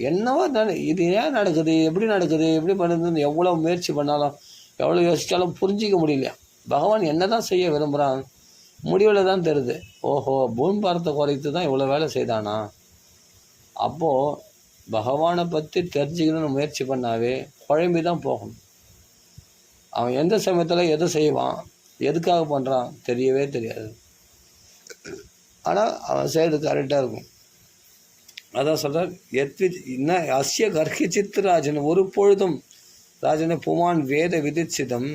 என்னவோ இது ஏன் நடக்குது, எப்படி நடக்குது, எப்படி பண்ணுறதுன்னு எவ்வளோ முயற்சி பண்ணாலும் எவ்வளோ யோசித்தாலும் புரிஞ்சிக்க முடியலையா. பகவான் என்ன தான் செய்ய விரும்புகிறான் முடிவில் தான் தெரியுது. ஓஹோ, பூமி பாரத்தை குறைத்து தான் இவ்வளோ வேலை செய்தானா. அப்போது பகவானை பற்றி தெரிஞ்சுக்கணும்னு முயற்சி பண்ணாவே குழம்பி தான் போகணும். அவன் எந்த சமயத்தில் எதை செய்வான், எதுக்காக பண்ணுறான் தெரியவே தெரியாது. ஆனால் அவன் செய்கிறது கரெக்டாக இருக்கும். அதான் சொல்கிறார், இன்னும் அஸ்ய கர்ஹிச்சித் ராஜன், ஒரு பொழுதும் ராஜனை புமான் வேத விதிச்சிதம்,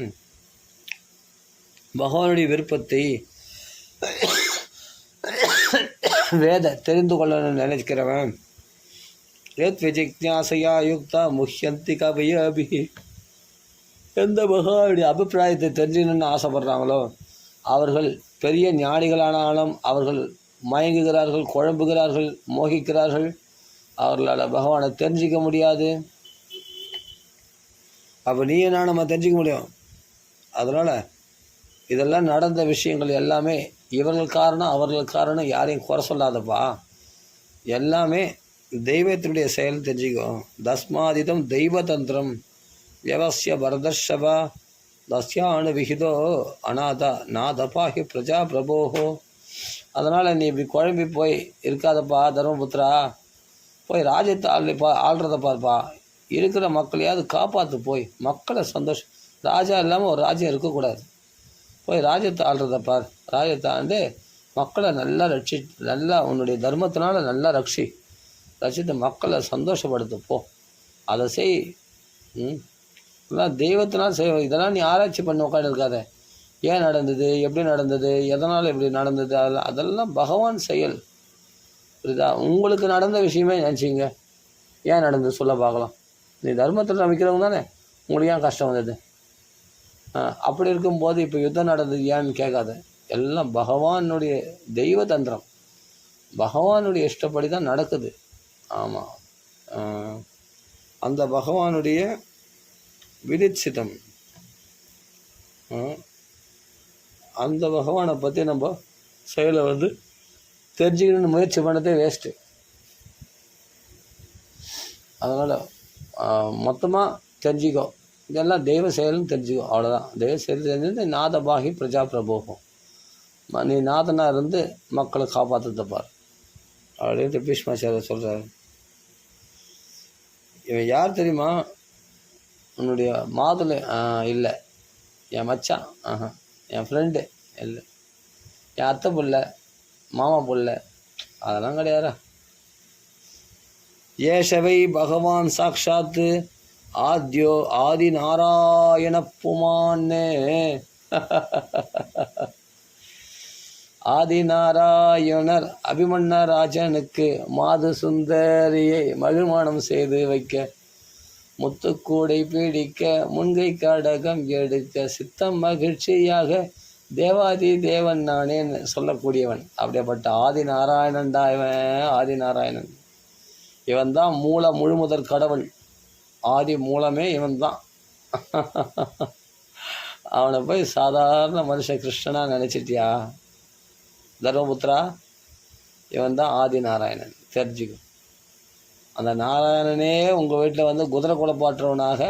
பகவானுடைய விருப்பத்தை வேத தெரிந்து கொள்ளணும்னு நினைக்கிறவன் ஏத் விஜிக்ஞாசையா யுக்தா முஹ்யந்தி கவயோபி, எந்த பகவானுடைய அபிப்பிராயத்தை தெரிஞ்சுக்கணும்னு ஆசைப்படுறாங்களோ அவர்கள் பெரிய ஞானிகளானாலும் அவர்கள் மயங்குகிறார்கள், குழம்புகிறார்கள், மோகிக்கிறார்கள். அவர்களால் பகவானை தெரிஞ்சிக்க முடியாது. அப்போ நீ என்ன நம்ம தெரிஞ்சிக்க முடியும். அதனால் இதெல்லாம் நடந்த விஷயங்கள் எல்லாமே இவர்கள் காரணம் அவர்கள் காரணம் யாரையும் குறை சொல்லாதப்பா, எல்லாமே தெய்வத்தினுடைய செயல் தெரிஞ்சுக்கோ. தஸ்மாதிதம் தெய்வதந்திரம் வியவசிய பரதர்ஷபா தஸ்யானு விகிதோ அநாதா நாதபாகி பிரஜா பிரபோஹோ. அதனால் நீ இப்படி குழம்பி போய் இருக்காதப்பா தர்மபுத்திரா, போய் ராஜ்யத்தை ஆள்றத பார்ப்பா, இருக்கிற மக்களையாவது காப்பாற்று, போய் மக்களை சந்தோஷம். ராஜா இல்லாமல் ஒரு ராஜ்யம் இருக்கக்கூடாது, போய் ராஜ்யத்தை ஆள்றத பார், ராஜ்யத்தை ஆண்டு மக்களை நல்லா நல்லா உன்னுடைய தர்மத்தினால நல்லா ரட்சித்து மக்களை சந்தோஷப்படுத்து போ, அதை செய். இதெல்லாம் தெய்வத்தினால் செய். இதெல்லாம் நீ ஆராய்ச்சி பண்ண உட்காந்து இருக்காத. ஏன் நடந்தது, எப்படி நடந்தது, எதனால் எப்படி நடந்தது, அதெல்லாம் பகவான் செயல். புரியுதா? உங்களுக்கு நடந்த விஷயமே நினச்சிங்க, ஏன் நடந்தது சொல்ல பார்க்கலாம். நீ தர்மத்தில் நம்பிக்கிறவங்க தானே, உங்களுக்கு ஏன் கஷ்டம் வந்தது? அப்படி இருக்கும்போது இப்போ யுத்தம் நடந்தது ஏன்னு கேட்காத. எல்லாம் பகவானுடைய தெய்வ தந்திரம், பகவானுடைய இஷ்டப்படி தான் நடக்குது. ஆமாம், அந்த பகவானுடைய விதிச்சிதம், அந்த பகவானை பற்றி நம்ம செயலை தெரிஞ்சுக்கணும்னு முயற்சி பண்ணதே வேஸ்ட்டு. அதனால் மொத்தமாக தெரிஞ்சிக்கோ, இதெல்லாம் தெய்வ செயல்னு தெரிஞ்சுக்கோ, அவ்வளோதான். தெய்வ செயல் தெரிஞ்சது நாதபாகி பிரஜா பிரபோகம். நீ நாதனாக இருந்து மக்களை காப்பாற்றுறத பார் அப்படின்ட்டு பீஷ்மாச்சாரியர் சொல்கிறாரு. இவன் யார் தெரியுமா? உன்னுடைய மாதுளை இல்லை, என் மச்சான், என் ஃப்ரெண்டு இல்லை, என் அத்தை புள்ள, மாமா புள்ள, அதெல்லாம் கிடையாதா. ஏஷவை பகவான் சாக்ஷாத்து ஆத்யோ ஆதி நாராயண புமான்னு ஆதிநாராயணர் அபிமன்னராஜனுக்கு மாது சுந்தரியை மகிழ்மானம் செய்து வைக்க முத்துக்கூடை பீடிக்க முன்கை கடகம் எடுக்க சித்தம் மகிழ்ச்சியாக தேவாதி தேவன் நானேன்னு சொல்லக்கூடியவன். அப்படிப்பட்ட ஆதி நாராயணன்டா இவன். ஆதி நாராயணன் இவன் தான் முழுமுதற் கடவுள். ஆதி மூலமே இவன் தான். அவனை போய் சாதாரண மனுஷன் கிருஷ்ணனா நினச்சிட்டியா தர்மபுத்திரா? இவன் தான் ஆதி நாராயணன், தெரிஞ்சுக்கும். அந்த நாராயணனே உங்கள் வீட்டில் வந்து குதிரை குலப்பாற்றவனாக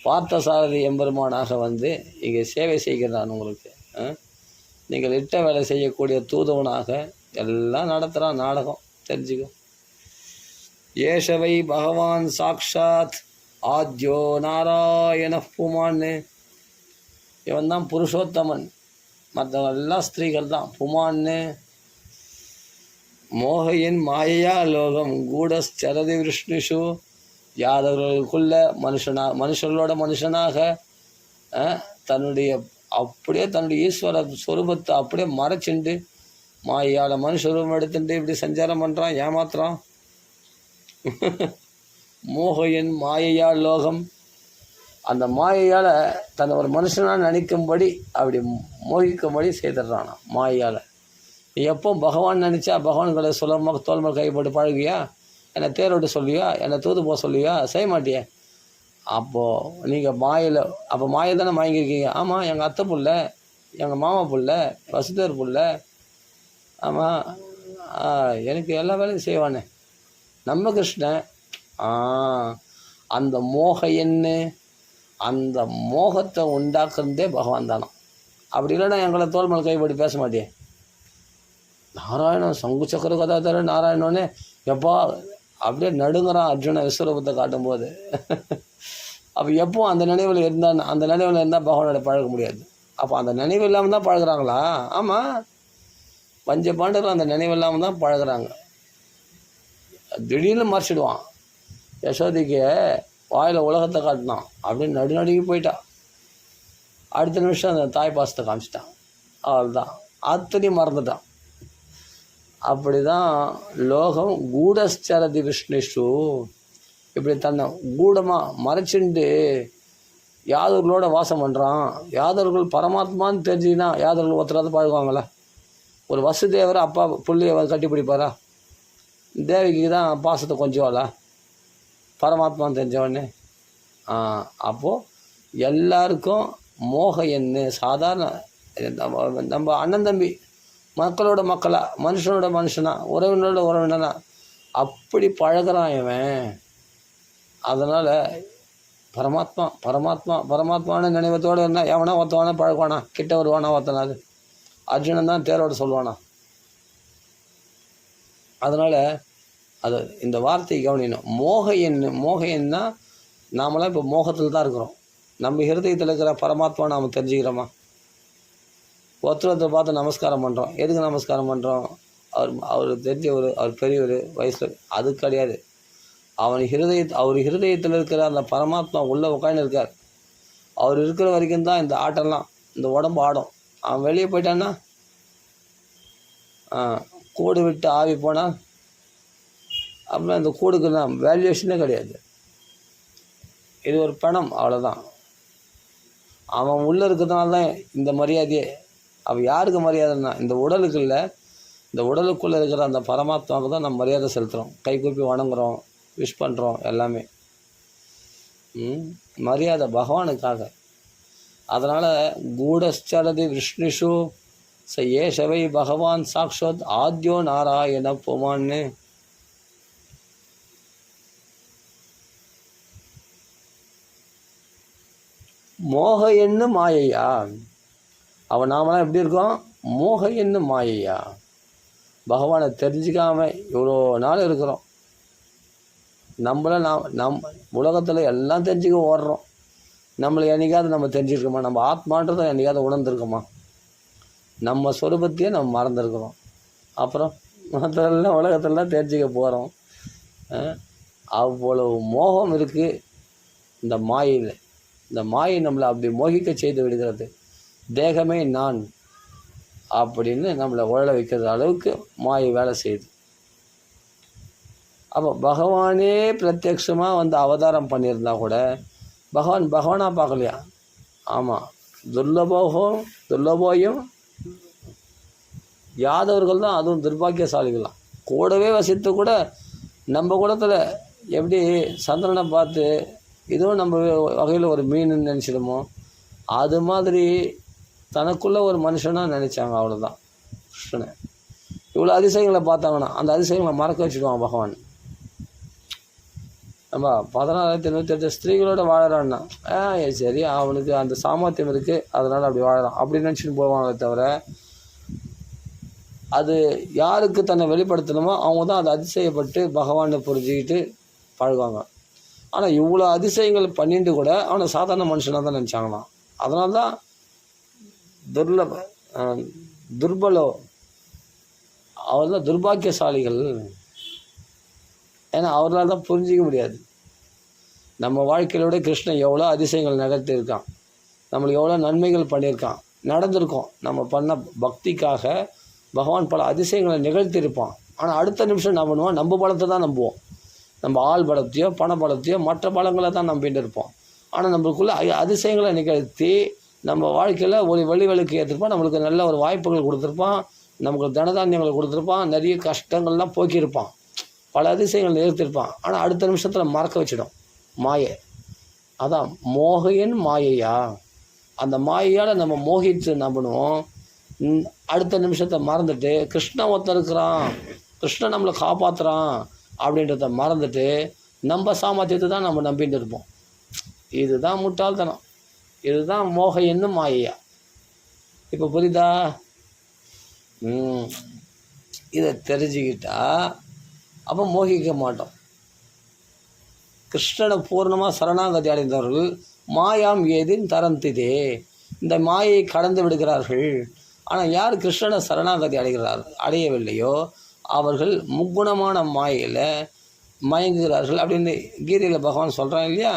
பார்த்தசாரதி எம்பெருமானாக வந்து இங்கே சேவை செய்கிறான் உங்களுக்கு. நீங்கள் இட்ட வேலை செய்யக்கூடிய தூதவனாக எல்லாம் நடத்துகிறான் நாடகம், தெரிஞ்சுக்கும். ஏஷவை பகவான் சாக்ஷாத் ஆத்யோ நாராயண புமான்னு இவன் தான் புருஷோத்தமன். மற்றவெல்லாம் ஸ்திரீகள் தான். புமான்னு மோகையின் மாயையா லோகம் கூடச்சரதி விஷ்ணுஷு யாதவர்களுக்குள்ள மனுஷர்களோட மனுஷனாக அப்படியே தன்னுடைய ஈஸ்வர சொரூபத்தை அப்படியே மறைச்சிண்டு மாயால் மனுஷரூபம் எடுத்துட்டு இப்படி சஞ்சாரம் பண்ணுறான், ஏமாத்துறான். மோகையின் மாயையா லோகம், அந்த மாயையால் தன்னை ஒரு மனுஷனாக நினைக்கும்படி அப்படி மோகிக்கும்படி செய்துடுறானா மாயால். நீ எப்போ பகவான் நினச்சா பகவான்களை சுலபமாக தோல்மல் கைப்பட்டு பழகுவியா? என்னை தேரோட்டு சொல்லுவியா? என்னை தூது போக சொல்லுவியா? செய்ய மாட்டியே. அப்போது நீங்கள் மாயில், அப்போ மாயை தானே வாங்கியிருக்கீங்க. ஆமாம், எங்கள் அத்தை புள்ள, எங்கள் மாமா புள்ள, வசுதேவர் புள்ள, ஆமாம் எனக்கு எல்லா வேலையும் செய்வானே நம்ம கிருஷ்ணன். அந்த மோகைன்னு அந்த மோகத்தை உண்டாக்குறதே பகவான் தானோ. அப்படி இல்லைன்னா எங்களை தோல்மல் கைப்படி பேச மாட்டியே. நாராயணன் சங்கு சக்கர கதாதர நாராயணனே எப்பா அப்படியே நடுங்குறான் அர்ஜுன விஸ்வரூபத்தை காட்டும்போது. அப்போ எப்போ அந்த நினைவில் இருந்தால் பகவானோட பழக முடியாது. அப்போ அந்த நினைவு இல்லாமல் தான் பழகுறாங்களா? ஆமாம், பஞ்ச பாண்டவர்கள் அந்த நினைவு இல்லாமல் தான் பழகுறாங்க. திடீர்னு மறைச்சிடுவான். யசோதிக்கு வாயில் உலகத்தை காட்டினான், அப்படின்னு நடுநடுங்கி போயிட்டா. அடுத்த நிமிஷம் அந்த தாய் பாசத்தை காமிச்சிட்டான். அவள் தான் அத்தனையும் மறந்துட்டான். அப்படி தான் லோகம் கூடச்சரதி விஷ்ணுஷு இப்படி தன்னை கூடமாக மறைச்சிண்டு யாதவர்களோட வாசம் பண்ணுறான். யாதவர்கள் பரமாத்மான்னு தெரிஞ்சுன்னா யாதவர்கள் ஒருத்தராது பழகுவாங்களா? ஒரு வசுதேவர் அப்பா புள்ளியை கட்டி பிடிப்பாரா? தேவிக்கு தான் பாசத்தை கொஞ்சவாளா பரமாத்மான்னு தெரிஞ்சவொடனே? அப்போது எல்லாருக்கும் மோக என்ன சாதாரண நம்ம அண்ணன் தம்பி, மக்களோட மக்களா, மனுஷனோட மனுஷனா, உறவினரோட உறவினனா அப்படி பழகிறான் இவன். அதனால் பரமாத்மா பரமாத்மா பரமாத்மான நினைவத்தோடு இருந்தால் எவனா ஒருத்தவானா பழகுவானா? கிட்ட வருவானா ஒருத்தனாது? அர்ஜுனன் தான் தேரோட சொல்லுவானா? அதனால் அது இந்த வார்த்தையை கவனிக்கணும். மோக என்னா நாமெல்லாம் இப்போ மோகத்தில் தான் இருக்கிறோம். நம்ம ஹிருதயத்தில் இருக்கிற பரமாத்மா நாம் தெரிஞ்சுக்கிறோமா? ஒருத்தர் பார்த்து நமஸ்காரம் பண்ணுறோம். எதுக்கு நமஸ்காரம் பண்ணுறோம்? அவர் தெரிஞ்சவர், அவர் பெரியவர் வயசில், அது கிடையாது. அவர் ஹிருதயத்தில் இருக்கிற அந்த பரமாத்மா உள்ளே உட்காந்து இருக்கார். அவர் இருக்கிற வரைக்கும் தான் இந்த ஆட்டம்லாம், இந்த உடம்பு ஆடும். அவன் வெளியே போயிட்டான்னா, கூடு விட்டு ஆவி போனால் அப்புறம் இந்த கூடுக்கு தான் வேல்யூஷனே கிடையாது. இது ஒரு பணம், அவ்வளோதான். அவன் உள்ளே இருக்கிறதுனால தான் இந்த மரியாதையே. அவள் யாருக்கு மரியாதைன்னா இந்த உடலுக்கு இல்லை, இந்த உடலுக்குள்ளே இருக்கிற அந்த பரமாத்மாவுக்கு தான் நம்ம மரியாதை செலுத்துகிறோம். கை கூப்பி வணங்குறோம், விஷ் பண்ணுறோம், எல்லாமே மரியாதை பகவானுக்காக. அதனால் கூடச்சரதி விஷ்ணுஷு ச ஏஷவை பகவான் சாக்ஷாத் ஆத்யோ நாராயண புமான்னு. மோக என்ன மாயையா? அவன் நாமெல்லாம் எப்படி இருக்கோம்? மோக என்ன மாயையா? பகவானை தெரிஞ்சிக்காம இவ்வளோ நாள் இருக்கிறோம். நம்மளை நம் உலகத்தில் எல்லாம் தெரிஞ்சுக்க ஓடுறோம். நம்மளை என்னைக்காவது நம்ம தெரிஞ்சுருக்கோமா? நம்ம ஆத்மான்றதை என்னைக்காவது உணர்ந்துருக்கோமா? நம்ம சொரூபத்தையே நம்ம மறந்துருக்கிறோம். அப்புறம் மற்றெல்லாம் உலகத்திலலாம் தெரிஞ்சுக்க போகிறோம். அவ்வளவு மோகம் இருக்குது இந்த மாயையில். இந்த மாயை நம்மளை அப்படி மோகிக்க செய்து விடுகிறது. தேகமே நான் அப்படின்னு நம்மளை உழல வைக்கிற அளவுக்கு மாயை வேலை செய்யுது. அப்போ பகவானே பிரத்யட்சமாக வந்து அவதாரம் பண்ணியிருந்தா கூட பகவானாக பார்க்கலையா? ஆமாம், துர்லபோயும் யாதவர்கள் தான், அதுவும் துர்பாக்கியசாலிகளாம். கூடவே வசித்து கூட நம்ம குலத்தில் எப்படி சந்திரனை பார்த்து இதுவும் நம்ம வகையில் ஒரு மீன் நினச்சிடுமோ, அது மாதிரி தனக்குள்ளே ஒரு மனுஷனாக நினச்சாங்க. அவ்வளோதான். கிருஷ்ணனை இவ்வளோ அதிசயங்களை பார்த்தாங்கன்னா அந்த அதிசயங்களை மறக்க வச்சுடுவான் பகவான். நம்ம 14,128 ஸ்திரீகளோட வாழறான்னா சரி, அவனுக்கு அந்த சாமர்த்தியம் இருக்குது, அதனால் அப்படி வாழறான் அப்படின்னு நினச்சிட்டு போவாங்களே தவிர, அது யாருக்கு தன்னை வெளிப்படுத்தணுமோ அவங்க தான் அதை அதிசயப்பட்டு பகவானை புரிஞ்சுக்கிட்டு பழகுவாங்க. ஆனால் இவ்வளோ அதிசயங்கள் பண்ணிட்டு கூட அவனை சாதாரண மனுஷனாக தான் நினச்சாங்களாம். அதனால தான் துர்பலோ அவர் தான் துர்பாக்கியசாலிகள். ஏன்னா அவர்களால் தான் புரிஞ்சிக்க முடியாது. நம்ம வாழ்க்கையிலோட கிருஷ்ணன் எவ்வளோ அதிசயங்கள் நிகழ்த்தியிருக்கான், நம்மளுக்கு எவ்வளோ நன்மைகள் பண்ணியிருக்கான், நடந்திருக்கோம். நம்ம பண்ண பக்திக்காக பகவான் பல அதிசயங்களை நிகழ்த்தியிருப்பான். ஆனால் அடுத்த நிமிஷம் என்ன பண்ணுவோம்? நம்ம பலத்தை தான் நம்புவோம். நம்ம ஆள் பலத்தையோ பண பலத்தையோ மற்ற பலங்களை தான் நம்பிட்டு இருப்போம். ஆனால் நம்மளுக்குள்ள அதிசயங்களை நிகழ்த்தி நம்ம வாழ்க்கையில் ஒரு வழிவெளுக்கு ஏற்றிருப்பான். நம்மளுக்கு நல்ல ஒரு வாய்ப்புகள் கொடுத்துருப்பான், நமக்கு தனதானியங்களை கொடுத்துருப்பான், நிறைய கஷ்டங்கள்லாம் போக்கியிருப்பான், பல அதிசயங்கள் நிகழ்த்தியிருப்பான். ஆனால் அடுத்த நிமிஷத்தில் மறக்க வச்சிடும் மாயை. அதான் மோகையின் மாயையா? அந்த மாயையால் நம்ம மோகித்து என்ன பண்ணுவோம்? அடுத்த நிமிஷத்தை மறந்துட்டு கிருஷ்ணன் ஒருத்தர் இருக்கிறான், கிருஷ்ணன் நம்மளை காப்பாற்றுறான் அப்படின்றத மறந்துட்டு நம்ம சாமர்த்தியத்தை தான் நம்ம நம்பிட்டு இருப்போம். இதுதான் முட்டாள்தனம். இதுதான் மோக என்னும் மாயையா. இப்போ புரியுதா? இதை தெரிஞ்சுக்கிட்டா அப்போ மோகிக்க மாட்டோம். கிருஷ்ணனை பூர்ணமாக சரணாகதி அடைந்தவர்கள் மாயாம் ஏதின் தரந்திதே, இந்த மாயை கடந்து விடுகிறார்கள். ஆனால் யார் கிருஷ்ணனை சரணாகதி அடையவில்லையோ அவர்கள் முக்குணமான மாயையில் மயங்குகிறார்கள் அப்படின்னு கீதையில் பகவான் சொல்கிறான் இல்லையா?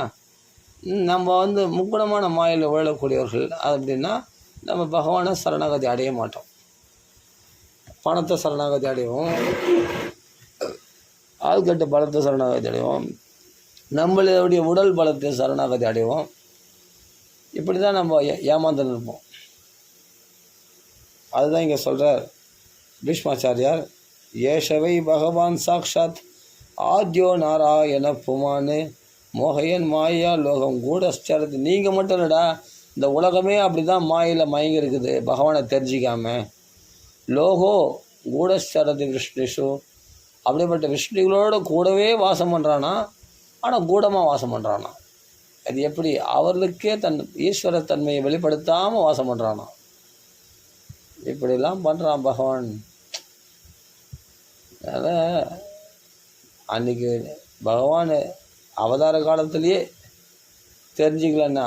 நம்ம வந்து முக்குணமான மாயையில் உழலக்கூடியவர்கள். அது அப்படின்னா நம்ம பகவானை சரணாகதி அடைய மாட்டோம். பணத்தை சரணாகதி அடைவோம், ஆள்கட்ட பலத்தை சரணாகதி அடைவோம், நம்மளுடைய உடல் பலத்தை சரணாகதி அடைவோம். இப்படி தான் நம்ம ஏமாந்து இருப்போம். அதுதான் இங்கே சொல்கிறார் பீஷ்மாச்சாரியார், ஏஷவை பகவான் சாக்ஷாத் ஆத்யோ நாராயண புமானு மோகையன் மாயா லோகம் கூடஸ்சரது. நீங்கள் மட்டும் இல்லைடா, இந்த உலகமே அப்படி தான் மாயில் மயங்கி இருக்குது பகவானை தெரிஞ்சிக்காம. லோகோ கூடஸ்சரது விஷ்ணுஷு, அப்படிப்பட்ட விஷ்ணுகளோட கூடவே வாசம் பண்ணுறானா, ஆனால் கூடமாக வாசம் பண்ணுறானா. அது எப்படி? அவர்களுக்கே தன் ஈஸ்வரத்தன்மையை வெளிப்படுத்தாமல் வாசம் பண்ணுறானா. இப்படிலாம் பண்ணுறான் பகவான். அதனால் அன்றைக்கி பகவான் அவதார காலத்திலேயே தெரிஞ்சிக்கலன்னா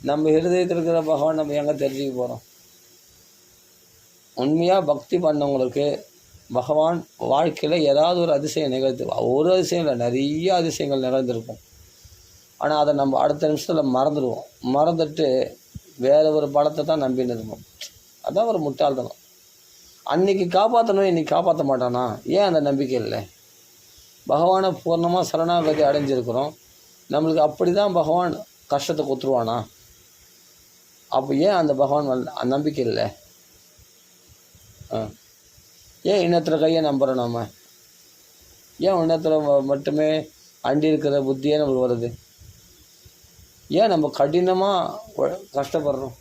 நம்ம ஹிருதயத்தில் இருக்கிற பகவான் நம்ம எங்கே தெரிஞ்சுக்க போகிறோம்? உண்மையாக பக்தி பண்ணவங்களுக்கு பகவான் வாழ்க்கையில் ஏதாவது ஒரு அதிசயம் நிகழ்த்து, ஒரு அதிசயம் இல்லை, நிறைய அதிசயங்கள் நிகழ்ந்திருக்கும். ஆனால் அதை நம்ம அடுத்த நிமிஷத்தில் மறந்துடுவோம். மறந்துட்டு வேறு ஒரு பலத்தை தான் நம்பின்னு இருப்போம். அதான் ஒரு முட்டாள்தனம். அன்றைக்கி காப்பாற்றணும், இன்றைக்கி காப்பாற்ற மாட்டானா? ஏன் அந்த நம்பிக்கை இல்லை? பகவானை பூர்ணமாக சரணாகதி அடைஞ்சிருக்கிறோம். நம்மளுக்கு அப்படி தான் பகவான் கஷ்டத்தை கொடுத்துருவானா? அப்போ ஏன் அந்த பகவான் நம்பிக்கை இல்லை? ஏன் இன்னத்தில் கையை நம்புகிறோம்? நம்ம ஏன் இன்னத்தில் மட்டுமே அண்டி இருக்கிற புத்தியே நம்மளுக்கு வருது? ஏன் நம்ம கடினமாக கஷ்டப்படுறோம்?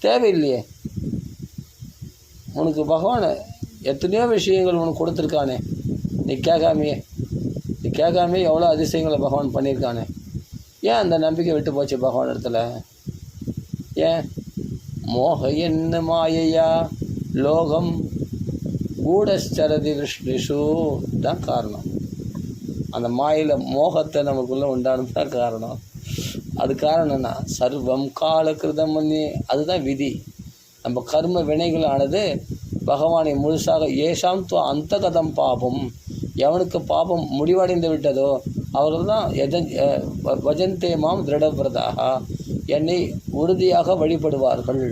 தேவையில்லையே. உனக்கு பகவான் எத்தனையோ விஷயங்கள் உனக்கு கொடுத்துருக்கானே, நீ கேட்காமையே எவ்வளோ அதிசயங்களை பகவான் பண்ணியிருக்கானே. ஏன் அந்த நம்பிக்கை விட்டு போச்சு பகவான் இடத்துல? ஏன்? மோக என்ன மாயையா லோகம் கூடச்சரதி விஷ்ணுஷு தான் காரணம். அந்த மாயில மோகத்தை நமக்குள்ளே உண்டானது தான் காரணம். அது காரணம் என்ன? சர்வம் கால கிருதம் பண்ணி, அதுதான் விதி. நம்ம கர்ம வினைகளானது பகவானை முழுசாக ஏஷாம் துவ அந்த கதம் பாபம், எவனுக்கு பாபம் முடிவடைந்து விட்டதோ அவர்கள் தான் வஜந்தேமாம் திருடபிரதாக, என்னை உறுதியாக வழிபடுவார்கள்.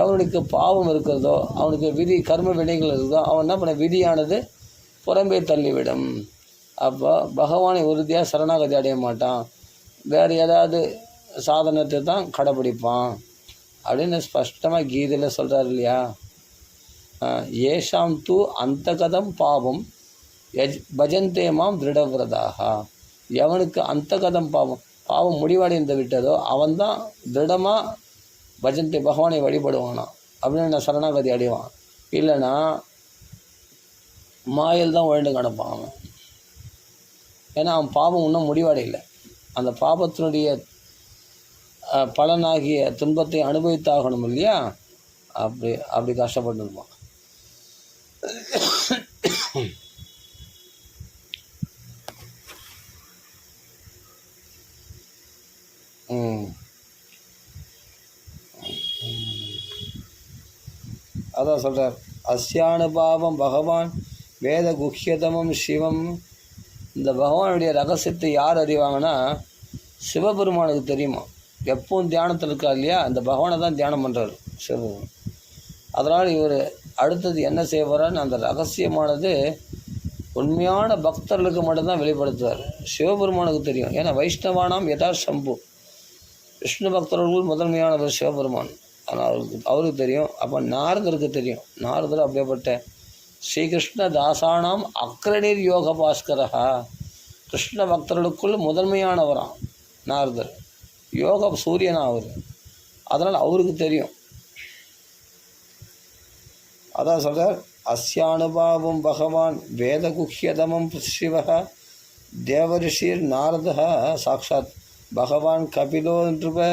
எவனுக்கு பாவம் இருக்கிறதோ, அவனுக்கு விதி கர்ம வினைகள் இருக்குதோ, அவன் என்ன பண்ண, விதியானது புறம்பே தள்ளிவிடும். அப்போ பகவானை உறுதியாக சரணாகதி அடைய மாட்டான், வேறு ஏதாவது சாதனத்தை தான் கடைப்பிடிப்பான் அப்படின்னு ஸ்பஷ்டமாக கீதையில் சொல்கிறார் இல்லையா? ஏஷாம் தூ அந்த கதம் பாவம் பஜந்தேமாம் திருடவிரதாக, எவனுக்கு அந்த கதம் பாவம் முடிவடைந்து விட்டதோ அவன்தான் திருடமாக பஜந்தே பகவானை வழிபடுவானா அப்படின்னு நான் சரணாகதி அடைவான். இல்லைன்னா மாயில் தான் உழண்டு கிடப்பான் அவன். ஏன்னா அவன் பாவம் இன்னும் முடிவடையில்லை. அந்த பாபத்தினுடைய பலனாகிய துன்பத்தை அனுபவித்தாகணும் இல்லையா? அப்படி கஷ்டப்பட்டுருப்பான். அதான் சொல்கிறார், அஸ்யானுபாவம் பகவான் வேத குஹ்யதமம் சிவம். இந்த பகவானுடைய ரகசியத்தை யார் அறிவாங்கன்னா சிவபெருமானுக்கு தெரியுமா. எப்பவும் தியானத்தில் இருக்கா இல்லையா, அந்த பகவானை தான் தியானம் பண்ணுறாரு சிவபெருமான். அதனால் இவர் அடுத்தது என்ன செய்ய போகிறான்னு அந்த ரகசியமானது உண்மையான பக்தர்களுக்கு மட்டும்தான் வெளிப்படுத்துவார். சிவபெருமானுக்கு தெரியும். ஏன்னா வைஷ்ணவானாம் யதா சம்பு, விஷ்ணு பக்தர்கள் முதன்மையானவர் சிவபெருமான். ஆனால் அவருக்கு தெரியும். அப்போ நாரதருக்கு தெரியும். நாரதர் அப்படியேப்பட்ட ஸ்ரீகிருஷ்ண தாசானாம் அக்ரநீர் யோக பாஸ்கரா, கிருஷ்ண பக்தர்களுக்குள் முதன்மையானவராம் நாரதர், யோக சூரியனா அவர். அதனால் அவருக்கு தெரியும். அதான் சொல்கிறார், அஸ்யானுபாவம் பகவான் வேதகுஹ்யதமம் சிவ தேவரிஷிர் நாரதா சாட்சாத் பகவான் கபிலோ என்று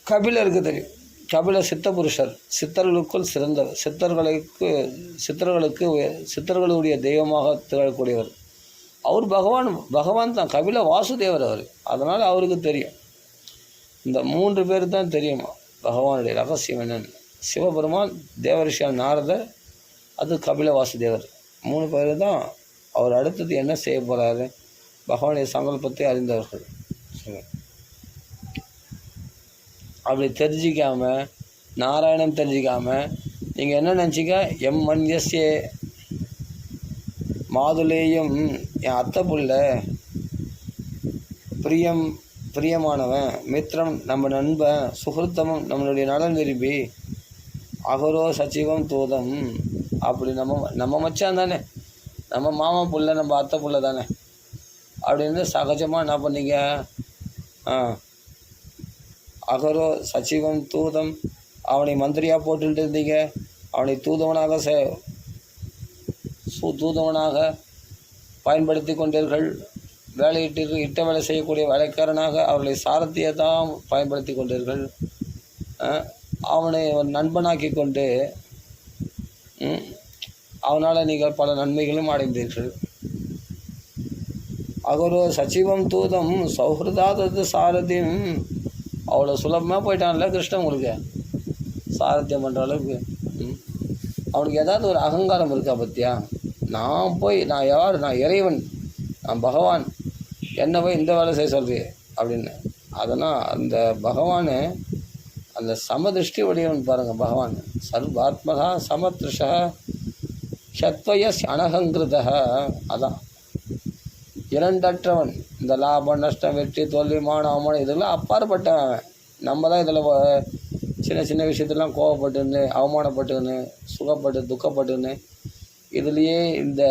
கபிலருக்கு தெரியும். கபில சித்த புருஷர், சித்தர்களுக்குள் சிறந்தவர், சித்தர்களுடைய தெய்வமாக திகழக்கூடியவர். அவர் பகவான் தான், கபில வாசுதேவர் அவர். அதனால் அவருக்கு தெரியும். இந்த 3 பேர் தான் தெரியுமா பகவானுடைய ரகசியம் என்னென்னு. சிவபெருமான், தேவரிஷியார் நாரதர், அது கபில வாசுதேவர். 3 பேர் தான் அவர் அடுத்தது என்ன செய்ய போகிறாரு பகவானுடைய சங்கல்பத்தை அறிந்தவர்கள். அப்படி தெரிஞ்சிக்காமல், நாராயணன் தெரிஞ்சிக்காமல் நீங்கள் என்ன நினச்சிக்க, எம் மன்யஸ்யே மாதுளேயம், என் அத்தை புள்ள, பிரியமானவன், மித்திரம் நம்ம நண்பன், சுகிருத்தமும் நம்மளுடைய நலன் விரும்பி, அகரோ சச்சிவம் தூதம், அப்படி நம்ம மச்சான் தானே, நம்ம மாமா புள்ள, நம்ம அத்தை புள்ள தானே அப்படின்னு சகஜமாக என்ன பண்ணீங்க, அகரோ சச்சிவம் தூதம், அவனை மந்திரியாக போட்டுட்டு இருந்தீங்க, அவனை தூதவனாக பயன்படுத்தி கொண்டீர்கள், இட்ட வேலை செய்யக்கூடிய வேலைக்காரனாக அவர்களை சாரத்தியை தான் பயன்படுத்தி கொண்டீர்கள், அவனை ஒரு நண்பனாக்கி கொண்டு அவனால் நீங்கள் பல நன்மைகளும் அடைந்தீர்கள். அகரோ சச்சிவம் தூதம் சௌஹிருதாதது சாரதியும், அவ்வளோ சுலபமாக போயிட்டான்ல கிருஷ்ணன் உங்களுக்கு சாரத்தியம் பண்ணுற அளவுக்கு. அவனுக்கு ஏதாவது ஒரு அகங்காரம் இருக்கா பற்றியா? நான் யார், நான் இறைவன், நான் பகவான், என்ன போய் இந்த வேலை செய்ய சொல்கிறேன் அப்படின்னு. அதனால் அந்த பகவான் அந்த சமதிருஷ்டி உடையவன் பாருங்கள். பகவான் சர்வாத்மகா சமத்ருஷா சத்வய அனகங்கிருத, அதான் இரண்டற்றவன். இந்த லாபம் நஷ்டம் வெற்றி தோல்வி மானம் அவமானம் இதெல்லாம் அப்பாற்பட்டவன். நம்ம தான் இதில் சின்ன சின்ன விஷயத்தெல்லாம் கோவப்பட்டுன்னு அவமானப்பட்டுன்னு துக்கப்பட்டுன்னு இதுலேயே இந்த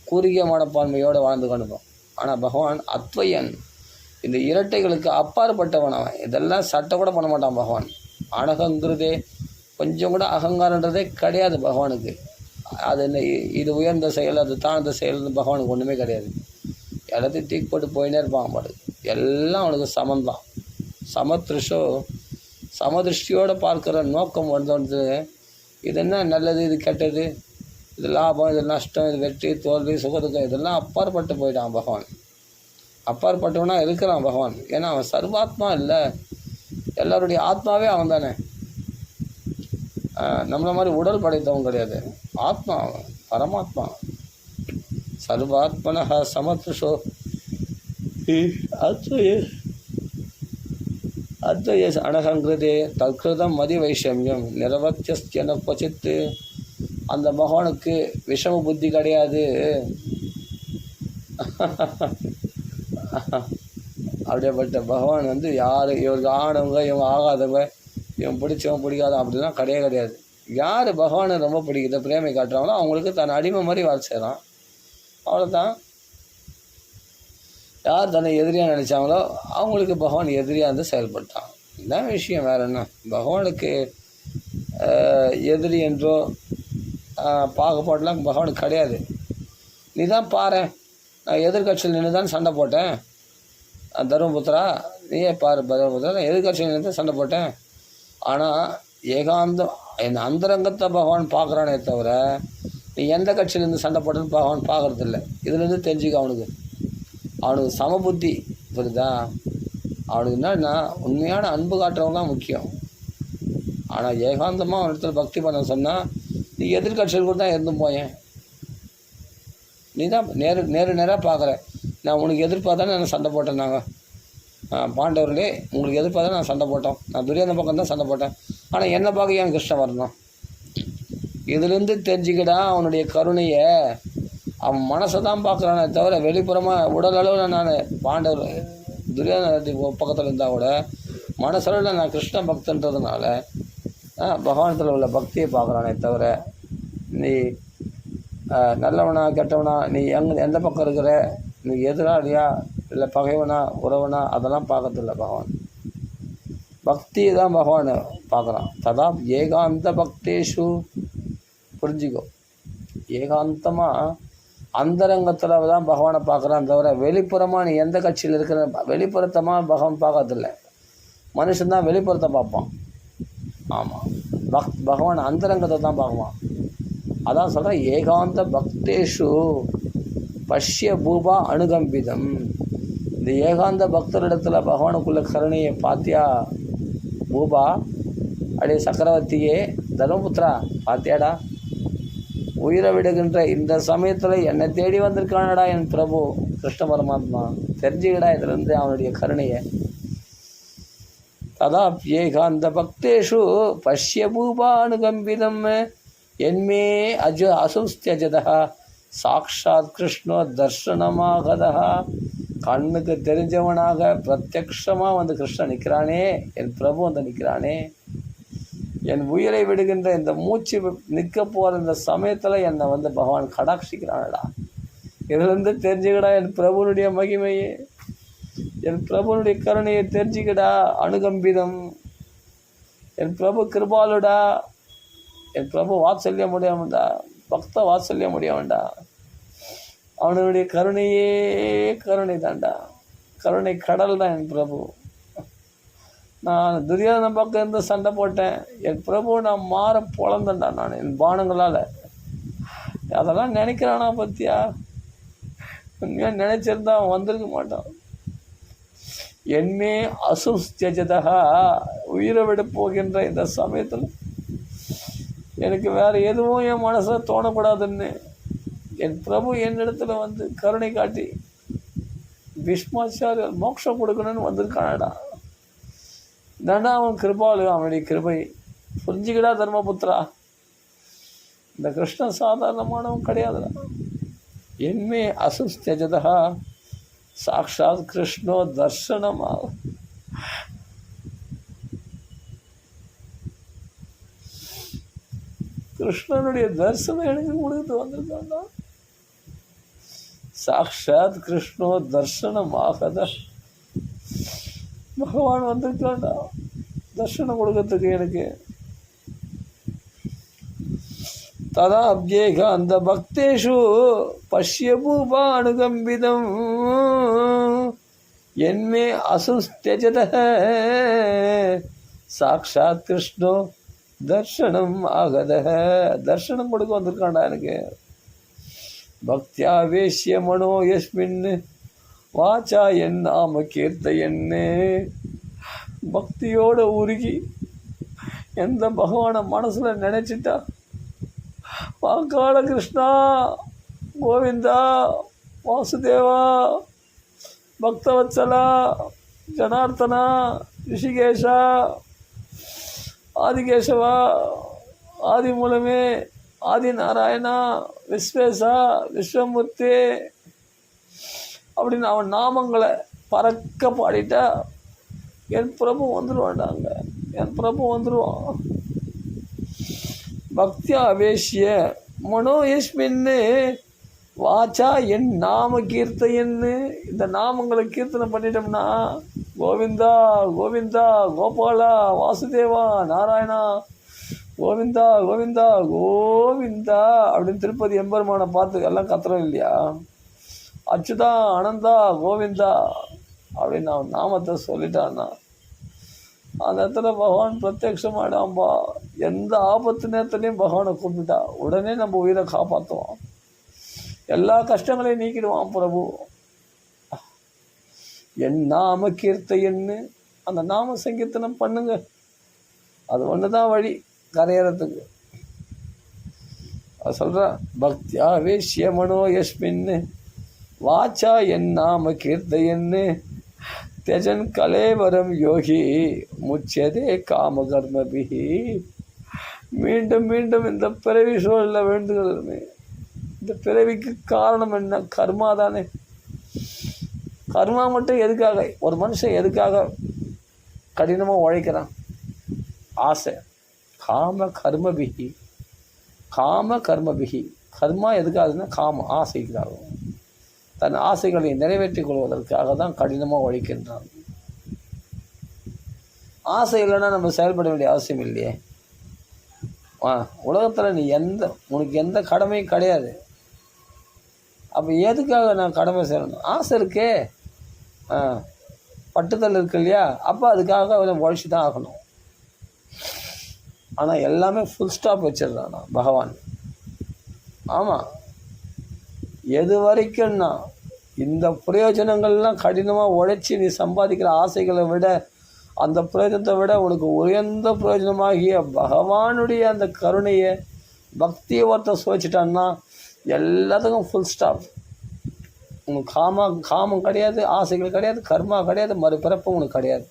குறுகிய மனப்பான்மையோடு வாழ்ந்து கொண்டிருப்போம். ஆனால் பகவான் அத்வயன், இந்த இரட்டைகளுக்கு அப்பாற்பட்டவன். அவன் இதெல்லாம் சட்டை கூட பண்ண மாட்டான் பகவான். அனகங்கிறதே கொஞ்சம் கூட அகங்காரன்றதே கிடையாது பகவானுக்கு. அது என்ன, இது உயர்ந்த செயல், அது தாழ்ந்த செயல்னு பகவானுக்கு ஒன்றுமே கிடையாது. எல்லாத்தையும் தூக்கி போட்டு போயினே இருப்பான் பாடு. எல்லாம் அவனுக்கு சமந்தான். சமதிருஷ்டியோடு பார்க்குற நோக்கம் வந்து இது என்ன நல்லது, இது கெட்டது, இது லாபம், இது நஷ்டம், இது வெற்றி தோல்வி சுகதுக்கம், இதெல்லாம் அப்பாற்பட்டு போயிட்டான் பகவான். அப்பாற்பட்டவனா இருக்கிறான் பகவான். ஏன்னா அவன் சர்வாத்மா இல்லை, எல்லாருடைய ஆத்மாவே அவன் தானே. நம்மளை மாதிரி உடல் படைத்தவன் கிடையாது, ஆத்மா அவன், பரமாத்மா. சர்வாத்மன சமத்ருஷோ அத்வய அனகங்கிருதே தற்கிருதம் மதி வைஷமியம் நிரவத்தியஸ்தியன கொச்சித்து. அந்த பகவானுக்கு விஷம புத்தி கிடையாது. அப்படியேப்பட்ட பகவான் வந்து யார் இவருக்கு ஆனவங்க இவங்க ஆகாதவங்க இவன் பிடிச்சவன் பிடிக்காத அப்படிலாம் கிடையாது. யார் பகவானை ரொம்ப பிடிக்கிற பிரேமை காட்டுறாங்களோ அவங்களுக்கு தன் அடிமை மாதிரி வாழ செய்கிறான், அவ்வளோதான். யார் தன்னை எதிரியாக நினச்சாங்களோ அவங்களுக்கு பகவான் எதிரியாக இருந்து செயல்பட்டான். இதுதான் விஷயம், வேறு என்ன. பகவானுக்கு எதிரி என்றோ பாகுபாடெலாம் பகவானுக்கு கிடையாது. நீ தான் பாரு, நான் எதிர்கட்சியில் நின்று தான் சண்டை போட்டேன் தர்மபுத்திரா, நீயே பாரு தர்மபுத்திரா, நான் எதிர்கட்சியில் நின்று சண்டை போட்டேன். ஆனால் ஏகாந்தம் என் அந்தரங்கத்தை பகவான் பார்க்குறானே தவிர நீ எந்த கட்சியிலேருந்து சண்டை போட்டேன்னு பகவான் பார்க்குறதில்ல. இதுலேருந்து தெரிஞ்சுக்க அவனுக்கு சமபுத்தி, புரியுதா? அவனுக்கு என்னன்னா உண்மையான அன்பு காட்டுறவங்க தான் முக்கியம். ஆனால் ஏகாந்தமாக அவனிடத்துல பக்தி பண்ண சொன்னால் நீ எதிர்கட்சியில் கூட தான் இருந்து போயேன். நீ தான் நேராக பார்க்குற. நான் உனக்கு எதிர்ப்பாக தானே நான் சண்டை போட்டேன். நாங்கள் பாண்டவர்களே உங்களுக்கு எதிர்ப்பாக தான் நான் சண்டை போட்டோம். நான் துரியோதன பக்கம் தான் சண்டை போட்டேன். ஆனால் என்னை பார்க்க ஏன் கிருஷ்ணன் வரணும்? இதுலேருந்து தெரிஞ்சுக்கிட்டா அவனுடைய கருணையை. அவன் மனசை தான் பார்க்குறானே தவிர வெளிப்புறமாக உடல் அளவில் நான் பாண்டவர் துரியோதன பக்கத்தில் இருந்தால் கூட மனசளவில் நான் கிருஷ்ண பக்தன்றதுனால பகவானத்தில் உள்ள பக்தியை பார்க்குறானே தவிர நீ நல்லவனா கெட்டவனா, நீ எந்த பக்கம் இருக்கிற, நீ எதிராளியா இல்லை பகைவனா உறவனா, அதெல்லாம் பார்க்கறதில்ல பகவான். பக்தியை தான் பகவான் பார்க்குறான். ததா ஏகாந்த பக்தேஷு, புரிஞ்சுக்கோ, ஏகாந்தமாக அந்தரங்கத்தில் தான் பகவானை பார்க்குறான் தவிர வெளிப்புறமாக நீ எந்த கட்சியில் இருக்கிற வெளிப்புறத்தமாக பகவான் பார்க்கறதில்ல. மனுஷன்தான் வெளிப்புறத்தை பார்ப்பான். ஆமாம், பகவான் அந்தரங்கத்தை தான் பார்க்குவான். அதான் சொல்கிறேன், ஏகாந்த பக்தேஷு பஷ்ய பூபா அனுகம்பிதம். இந்த ஏகாந்த பக்தரிடத்தில் பகவானுக்குள்ள கருணையை பாத்தியா பூபா, அடே சக்கரவர்த்தியே தர்மபுத்திரா, பாத்தியாடா, உயிரை விடுகின்ற இந்த சமயத்தில் என்னை தேடி வந்திருக்கானடா என் பிரபு கிருஷ்ண பரமாத்மா. தெரிஞ்சுக்கடா இதிலிருந்து அவனுடைய கருணையை. ததா ஏகாந்த பக்தேஷு பஷ்ய பூபா அனுகம்பிதம் என்மே அசுஸ்தியஜதா சாக்ஷாத் கிருஷ்ணோ தர்ஷனமாகதா. கண்ணுக்கு தெரிஞ்சவனாக பிரத்யக்ஷமாக வந்து கிருஷ்ணன் நிற்கிறானே, என் பிரபு வந்து நிற்கிறானே. என் உயிரை விடுகின்ற இந்த மூச்சு நிற்க போகிற இந்த சமயத்தில் என்னை வந்து பகவான் கடாட்சிக்கிறானடா. இதுலேருந்து தெரிஞ்சுக்கடா என் பிரபுனுடைய மகிமையே, என் பிரபுனுடைய கருணையை தெரிஞ்சுக்கடா. அனுகம்பிதம், என் பிரபு கிருபாலுடா, என் பிரபு வாத்சல்ய முடியாமண்டா, பக்த வாத்சல்ய முடியாமண்டா. அவனுடைய கருணையே கருணை தாண்டா, கருணை கடல் தான் என் பிரபு. நான் துரியோதன பக்கம் இருந்து சண்டை போட்டேன், என் பிரபு நான் மாற பொழந்தேன்டா நான் என் பானங்களால். அதெல்லாம் நினைக்கிறானா பத்தியா? உண்மையாக நினைச்சிருந்தா அவன் வந்திருக்க மாட்டான். என்மே அசுஸ்தியஜதா, உயிரை விட போகின்ற இந்த சமயத்தில் எனக்கு வேறு எதுவும் என் மனசில் தோணக்கூடாதுன்னு என் பிரபு என்னிடத்துல வந்து கருணை காட்டி பீஷ்மாச்சாரியர் மோட்சம் கொடுக்கணும்னு வந்திருக்கானடா. தாண்டா அவன் கிருபாலு, அவனுடைய கிருபை. புரிஞ்சுக்கிடா தர்மபுத்திரா, இந்த கிருஷ்ணன் சாதாரணமானவன் கிடையாதுடா. என்மே அசுஸ்தியஜதா சாக்ஷாத் கிருஷ்ணோ தர்ஷனமாக. கிருஷ்ணனுடைய தரிசனம் எனக்கு கொடுத்து வந்திருக்காண்டா. சாக்ஷாத் கிருஷ்ணோ தர்ஷனமாகத, பகவான் வந்திருக்காண்டா தர்ஷனம் கொடுக்கறதுக்கு எனக்கு. ததாப்ஜேக அந்த பக்தேஷு பஷ்ய பூபானுகம்பிதம் என்மே அசுஸ்தெஜத சாக்ஷாத் கிருஷ்ணோ தர்ஷனம் ஆகத. தர்ஷனம் கொடுக்க வந்திருக்காண்டா எனக்கு. பக்தியாவேஷ்ய மனோ யஸ்மின் வாச்சா என் நாம கீர்த்தையன்னு. பக்தியோட உருகி எந்த பகவானை மனசில் நினைச்சிட்டா வாக்காள கிருஷ்ணா கோவிந்தா வாசுதேவா பக்தவத்சலா ஜனார்த்தனா ரிஷிகேஷா ஆதிகேசவா ஆதிமூலமே ஆதி நாராயணா விஸ்வேசா விஸ்வமூர்த்தி அப்படின்னு அவன் நாமங்களை பறக்க பாடிட்டா என் பிரபு வந்துடுவான்டாங்க. என் பிரபு வந்துடுவான். பக்தியா அவேஷ்ய மனோயஸ்மின்னு வாச்சா என் நாம கீர்த்தையன்னு. இந்த நாமங்களை கீர்த்தனை பண்ணிட்டோம்னா கோவிந்தா கோவிந்தா கோபாலா வாசுதேவா நாராயணா கோவிந்தா கோவிந்தா கோவிந்தா அப்படின்னு திருப்பதி எம்பெருமானை பார்த்து எல்லாம் கத்துறோம் இல்லையா? அச்சுதா அனந்தா கோவிந்தா அப்படின்னு அவன் நாமத்தை சொல்லிட்டான்னா அந்த இடத்துல பகவான் பிரத்யட்சமாயிடாம்பா. எந்த ஆபத்து நேரத்துலையும் பகவானை கூப்பிட்டா உடனே நம்ம உயிரை காப்பாற்றுவான். எல்லா கஷ்டங்களையும் நீக்கிடுவான் பிரபு. என் நாம கீர்த்தையன்னு அந்த நாம சங்கீர்த்தனம் பண்ணுங்க. அது ஒன்று தான் வழி கரையறதுக்கு. அது சொல்கிற பக்தியா வேஷ்ய மனோ யஸ்மின்னு வாச்சா என் நாம கீர்த்தையன்னு தெஜன் கலேவரம் யோகி முச்சதே காம கர்மபிஹி. மீண்டும் மீண்டும் இந்த பிறவி சூழலில் வேண்டுகிறதுமே. இந்த பிறவிக்கு காரணம் என்ன? கர்மா தானே. கர்மா மட்டும் எதுக்காக? ஒரு மனுஷன் எதுக்காக கடினமாக உழைக்கிறான்? ஆசை. காம கர்மபிஹி காம கர்மபிஹி. கர்மா எதுக்காகுதுன்னா காம ஆசைக்காகும். தன் ஆசைகளை நிறைவேற்றிக் கொள்வதற்காக தான் கடினமாக உழைக்கின்றான். ஆசை இல்லைன்னா நம்ம செயல்பட வேண்டிய அவசியம் இல்லையே. உலகத்தில் நீ உனக்கு எந்த கடமையும் கிடையாது. அப்போ எதுக்காக நான் கடமை செய்யணும்? ஆசை இருக்கே, பட்டுதல் இருக்கு இல்லையா? அப்போ அதுக்காக உழைச்சி தான் ஆகணும். ஆனால் எல்லாமே ஃபுல் ஸ்டாப் வச்சிடுறான் பகவான். ஆமாம், எது வரைக்கும்னா இந்த பிரயோஜனங்கள்லாம் கடினமாக உழைச்சி நீ சம்பாதிக்கிற ஆசைகளை விட அந்த பிரயோஜனத்தை விட உனக்கு உயர்ந்த பிரயோஜனமாகிய பகவானுடைய அந்த கருணையை பக்தியை ஒருத்தர் சுவைச்சிட்டான்னா எல்லாத்துக்கும் ஃபுல் ஸ்டாப். உனக்கு காமம் கிடையாது, ஆசைகள் கிடையாது, கர்மா கிடையாது, மறுபிறப்பு உனக்கு கிடையாது.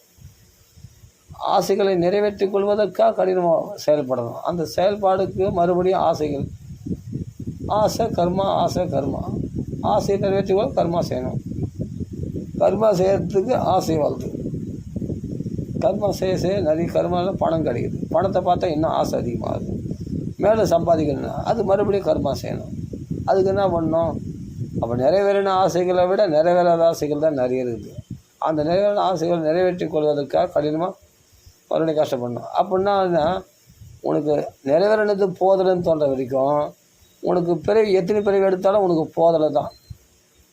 ஆசைகளை நிறைவேற்றி கொள்வதற்காக கடினமாக செயல்படணும். அந்த செயல்பாடுக்கு மறுபடியும் ஆசைகள். ஆசை கர்மா, ஆசை கர்மா. ஆசையை நிறைவேற்றிக்கொள்ள கர்மா செய்யணும். கர்மா செய்யறதுக்கு ஆசை வளர்த்து. கர்மா செய்ய நிறைய கர்மாவில் பணம் கிடைக்குது. பணத்தை பார்த்தா இன்னும் ஆசை அதிகமாகுது. மேலே சம்பாதிக்கணும்னா அது மறுபடியும் கர்மா செய்யணும். அதுக்கு என்ன பண்ணணும்? அப்போ நிறைவேறின ஆசைகளை விட நிறைவேறாத ஆசைகள் தான் நிறைய இருக்குது. அந்த நிறைவேறின ஆசைகள் நிறைவேற்றி கொள்வதற்காக கடினமாக மறுபடியும் கஷ்டப்படணும். அப்படின்னா உனக்கு நிறைவேறினது போதலைன்னு தோன்ற வரைக்கும் உனக்கு பிறவி எத்தனை பிறவி எடுத்தாலும் உனக்கு போதலை தான்.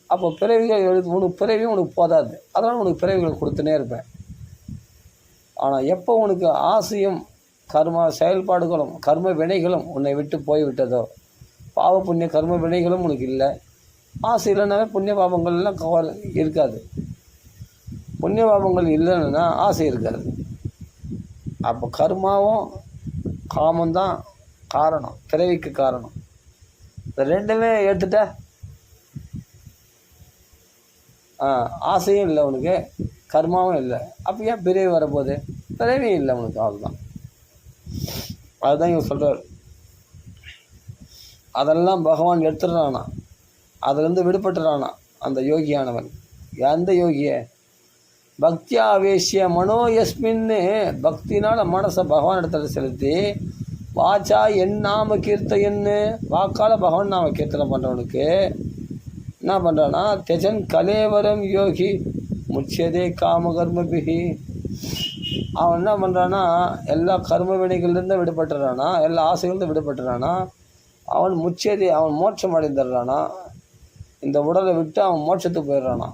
அப்போ பிறவிகள் உனக்கு பிறவியும் உனக்கு போதாது. அதனால் உனக்கு பிறவிகள் கொடுத்துனே இருப்பேன். ஆனால் எப்போ உனக்கு ஆசையும் கர்ம செயல்பாடுகளும் கர்ம வினைகளும் உன்னை விட்டு போய்விட்டதோ, பாவ புண்ணிய கர்ம வினைகளும் உனக்கு இல்லை, ஆசை இல்லைன்னாவே புண்ணிய பாவங்கள்லாம் இருக்காது. புண்ணிய பாவங்கள் இல்லைன்னா ஆசை இருக்காது. அப்போ கர்மாவும் காமந்தான் காரணம், பிறவிக்கு காரணம். இந்த ரெண்டுமே எடுத்துட்ட ஆசையும் இல்லை உனக்கு, கர்மாவும் இல்லை. அப்போ ஏன் பிறவி வரப்போகுது? பிறவியும் இல்லை உனக்கு. அவ்வளோதான். அதுதான் இவங்க சொல்கிறார். அதெல்லாம் பகவான் எடுத்துடுறானா, அதுலேருந்து விடுபட்டுறானா அந்த யோகியானவன். எந்த யோகிய? பக்தியா ஆவேசிய மனோ யஸ்மின்னு பக்தினால் மனசை பகவான் இடத்துல செலுத்தி வாச்சா என் நாம கீர்த்தையன்னு வாக்கால் பகவான் நாம கீர்த்தனை பண்ணுறவனுக்கு என்ன பண்ணுறான்னா தெஜன் கலேவரம் யோகி முச்சதே காம கர்மபிகி. அவன் என்ன பண்ணுறான்னா எல்லா கர்ம வினைகள்லேருந்து விடுபட்டுறானா, எல்லா ஆசைகள்லேருந்து விடுபட்டுறானா, அவன் முச்சேதி, அவன் மோட்சம் அடைந்துடுறானா, இந்த உடலை விட்டு அவன் மோட்சத்துக்கு போயிடுறானா.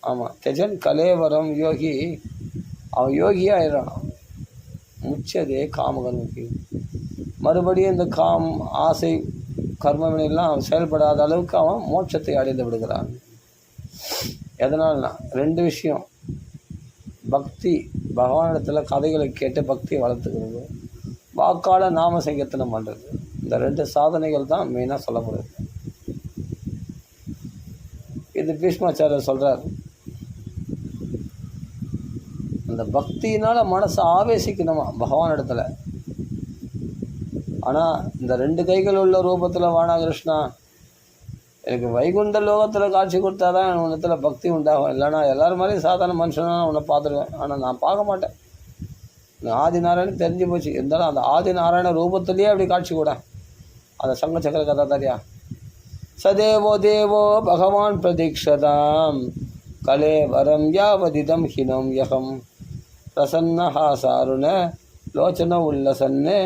ஆமாம், தெஜன் கலேவரம் யோகி, அவன் யோகியாக ஆயிடுறானா. முச்சதே காமகர்மி, மறுபடியும் இந்த ஆசை கர்மவினையெல்லாம் செயல்படாத அளவுக்கு அவன் மோட்சத்தை அடைந்து விடுகிறான். எதனால்னா 2 விஷயம். பக்தி, பகவானிடத்தில் கதைகளை கேட்டு பக்தியை வளர்த்துக்கிறது, வாக்கால நாம சங்கீர்த்தனம் பண்ணுறது. இந்த 2 சாதனைகள் தான் மெயினாக சொல்லப்படுது. இது பீஷ்மாச்சாரியர் சொல்கிறார். அந்த பக்தியினால் மனசை ஆவேசிக்கணுமா பகவான் இடத்துல. ஆனால் இந்த 2 கைகள் உள்ள ரூபத்தில் வாணா கிருஷ்ணா, எனக்கு வைகுண்ட லோகத்தில் காட்சி கொடுத்தா தான் உன்னத்தில் பக்தி உண்டாகும். இல்லைனா எல்லோரும் மாதிரியும் சாதாரண மனுஷனாக உன்னை பார்த்துருவேன், ஆனால் நான் பார்க்க மாட்டேன். ஆதி நாராயணன் தெரிஞ்சு போச்சு. இருந்தாலும் அந்த ஆதி நாராயண ரூபத்திலேயே அப்படி காட்சி கூட அந்த சங்க சக்கர கதாதாரியா. சதேவோ தேவோ பகவான் பிரதீக்ஷதாம் கலே வரம் யாவதிதம் ஹினம் யகம் பிரசன்ன ஹாசாருண லோச்சன உல்லசன்னு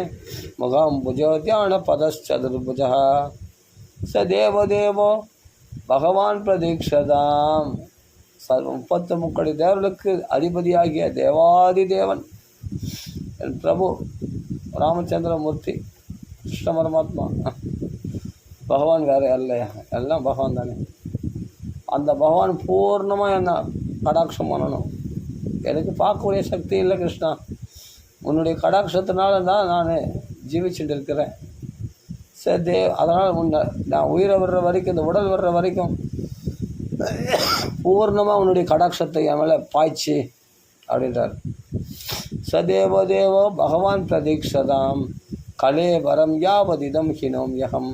முகாம்புஜோ தியான பதச்சதுர்புஜா. சதேவோ தேவோ பகவான் பிரதீக்ஷதாம், 33 தேவர்களுக்கு அதிபதியாகிய தேவாதி தேவன் என் பிரபு ராமச்சந்திரமூர்த்தி கிருஷ்ண பரமாத்மா. பகவான் வேறு இல்லையா, எல்லாம் பகவான் தானே. அந்த பகவான் பூர்ணமாக என்ன கடாட்சம் பண்ணணும். எனக்கு பார்க்கக்கூடிய சக்தி இல்லை கிருஷ்ணா, உன்னுடைய கடாட்சத்தினால தான் நான் ஜீவிச்சுட்டு இருக்கிறேன். சரி, அதனால் உன்னை நான் உயிரை வர்ற வரைக்கும், இந்த உடல் வர்ற வரைக்கும் பூர்ணமாக உன்னுடைய கடாட்சத்தை என் மேலே பாய்ச்சி அப்படின்றார். சதேவ தேவோ பகவான் பிரதீக்ஷதாம் கலே வரம் யாவதிதம் ஹினோம் யகம்.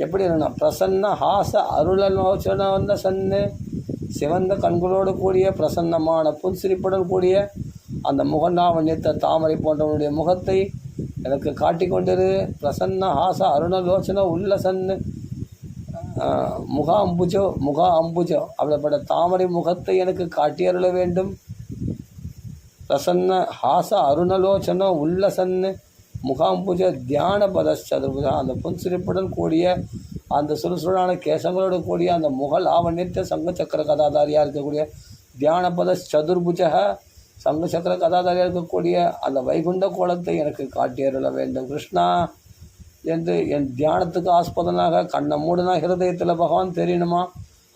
எப்படி இருந்தா பிரசன்ன ஹாச அருளலோச்சன வந்த சன்னு, சிவந்த கண்களோடு கூடிய பிரசன்னமான புன்சிரிப்புடன் கூடிய அந்த முகநாவண்யத்த தாமரை போன்றவனுடைய முகத்தை எனக்கு காட்டி கொண்டிரு. பிரசன்ன ஹாச அருணலோச்சன உல்லசன்னு முக அம்புஜோ அப்படிப்பட்ட தாமரை முகத்தை எனக்கு காட்டியருள வேண்டும். பிரசன்ன ஹாச அருணலோச்சன உல்லசன்னு முகாம்புஜ தியான பதச்சதுர்புஜா, அந்த புன்சிரிப்புடன் கூடிய அந்த சுறுசுறான கேசங்களோடு கூடிய அந்த முகல் ஆவண்யத்த சங்க சக்கர கதாதாரியாக இருக்கக்கூடிய தியான பத சதுர்புஜ, சங்க சக்கர கதாதாரியாக இருக்கக்கூடிய அந்த வைகுண்ட கோலத்தை எனக்கு காட்டியருள வேண்டும் கிருஷ்ணா என்று என் தியானத்துக்கு ஆஸ்பதனாக கண்ணை மூடனா ஹிருதயத்தில் பகவான் தெரியணுமா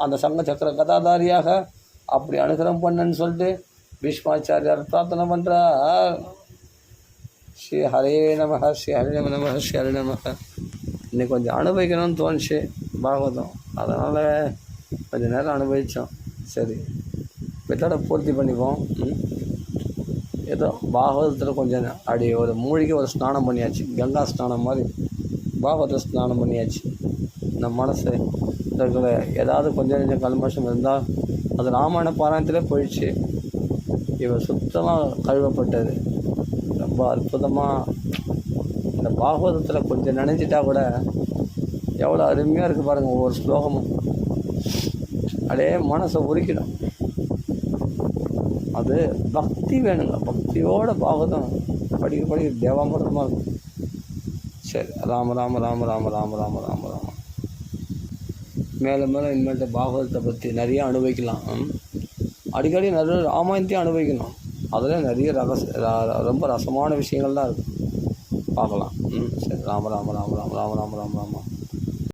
அந்த சங்க சக்கர கதாதாரியாக அப்படி அனுகிரகம் பண்ணுன்னு சொல்லிட்டு பீஷ்மாச்சாரியார் பிரார்த்தனை பண்ணுறார். ஸ்ரீ ஹரே நமஹ, ஸ்ரீ ஹரே நம, ஸ்ரீ ஹரே நமஹ. இன்னைக்கு கொஞ்சம் அனுபவிக்கணும்னு தோணுச்சு பாகவதம், அதனால் கொஞ்சம் நேரம் அனுபவித்தோம். சரி, இதோட பூர்த்தி பண்ணிப்போம். ஏதோ பாகவதத்தில் கொஞ்சம் அப்படி ஒரு மூழ்கி ஒரு ஸ்நானம் பண்ணியாச்சு, கங்கா ஸ்நானம் மாதிரி பாகவத ஸ்நானம் பண்ணியாச்சு. நம்ம மனசு இருக்கிற ஏதாவது கொஞ்சம் கல்மஷம் இருந்தால் அது ராமாயண பாராயணத்திலே போயிடுச்சு. இவர் சுத்தமாக கழுவப்பட்டது. ரொம்ப அற்புதமாக இந்த பாகவதத்தில் கொஞ்சம் நினைஞ்சிட்டா கூட எவ்வளோ அருமையாக இருக்குது பாருங்கள். ஒவ்வொரு ஸ்லோகமும் அப்படியே மனசை உருக்கிடும். அது பக்தி வேணுங்க, பக்தியோட பாகவதம் படிக்க தேவாமிரதமாக இருக்கும். சரி, ராம ராம ராம ராம ராம ராம ராம ராம. மேலே மேலே இனிமேல்ட்ட பாகவதத்தை பற்றி நிறைய அனுபவிக்கலாம். அடிக்கடி நிறைய ராமாயணத்தையும் அனுபவிக்கணும். அதில் நிறைய ரொம்ப ரசமான விஷயங்கள்லாம் இருக்குது, பார்க்கலாம். சரி, ராம ராம ராம ராம ராம ராம ராம ராம.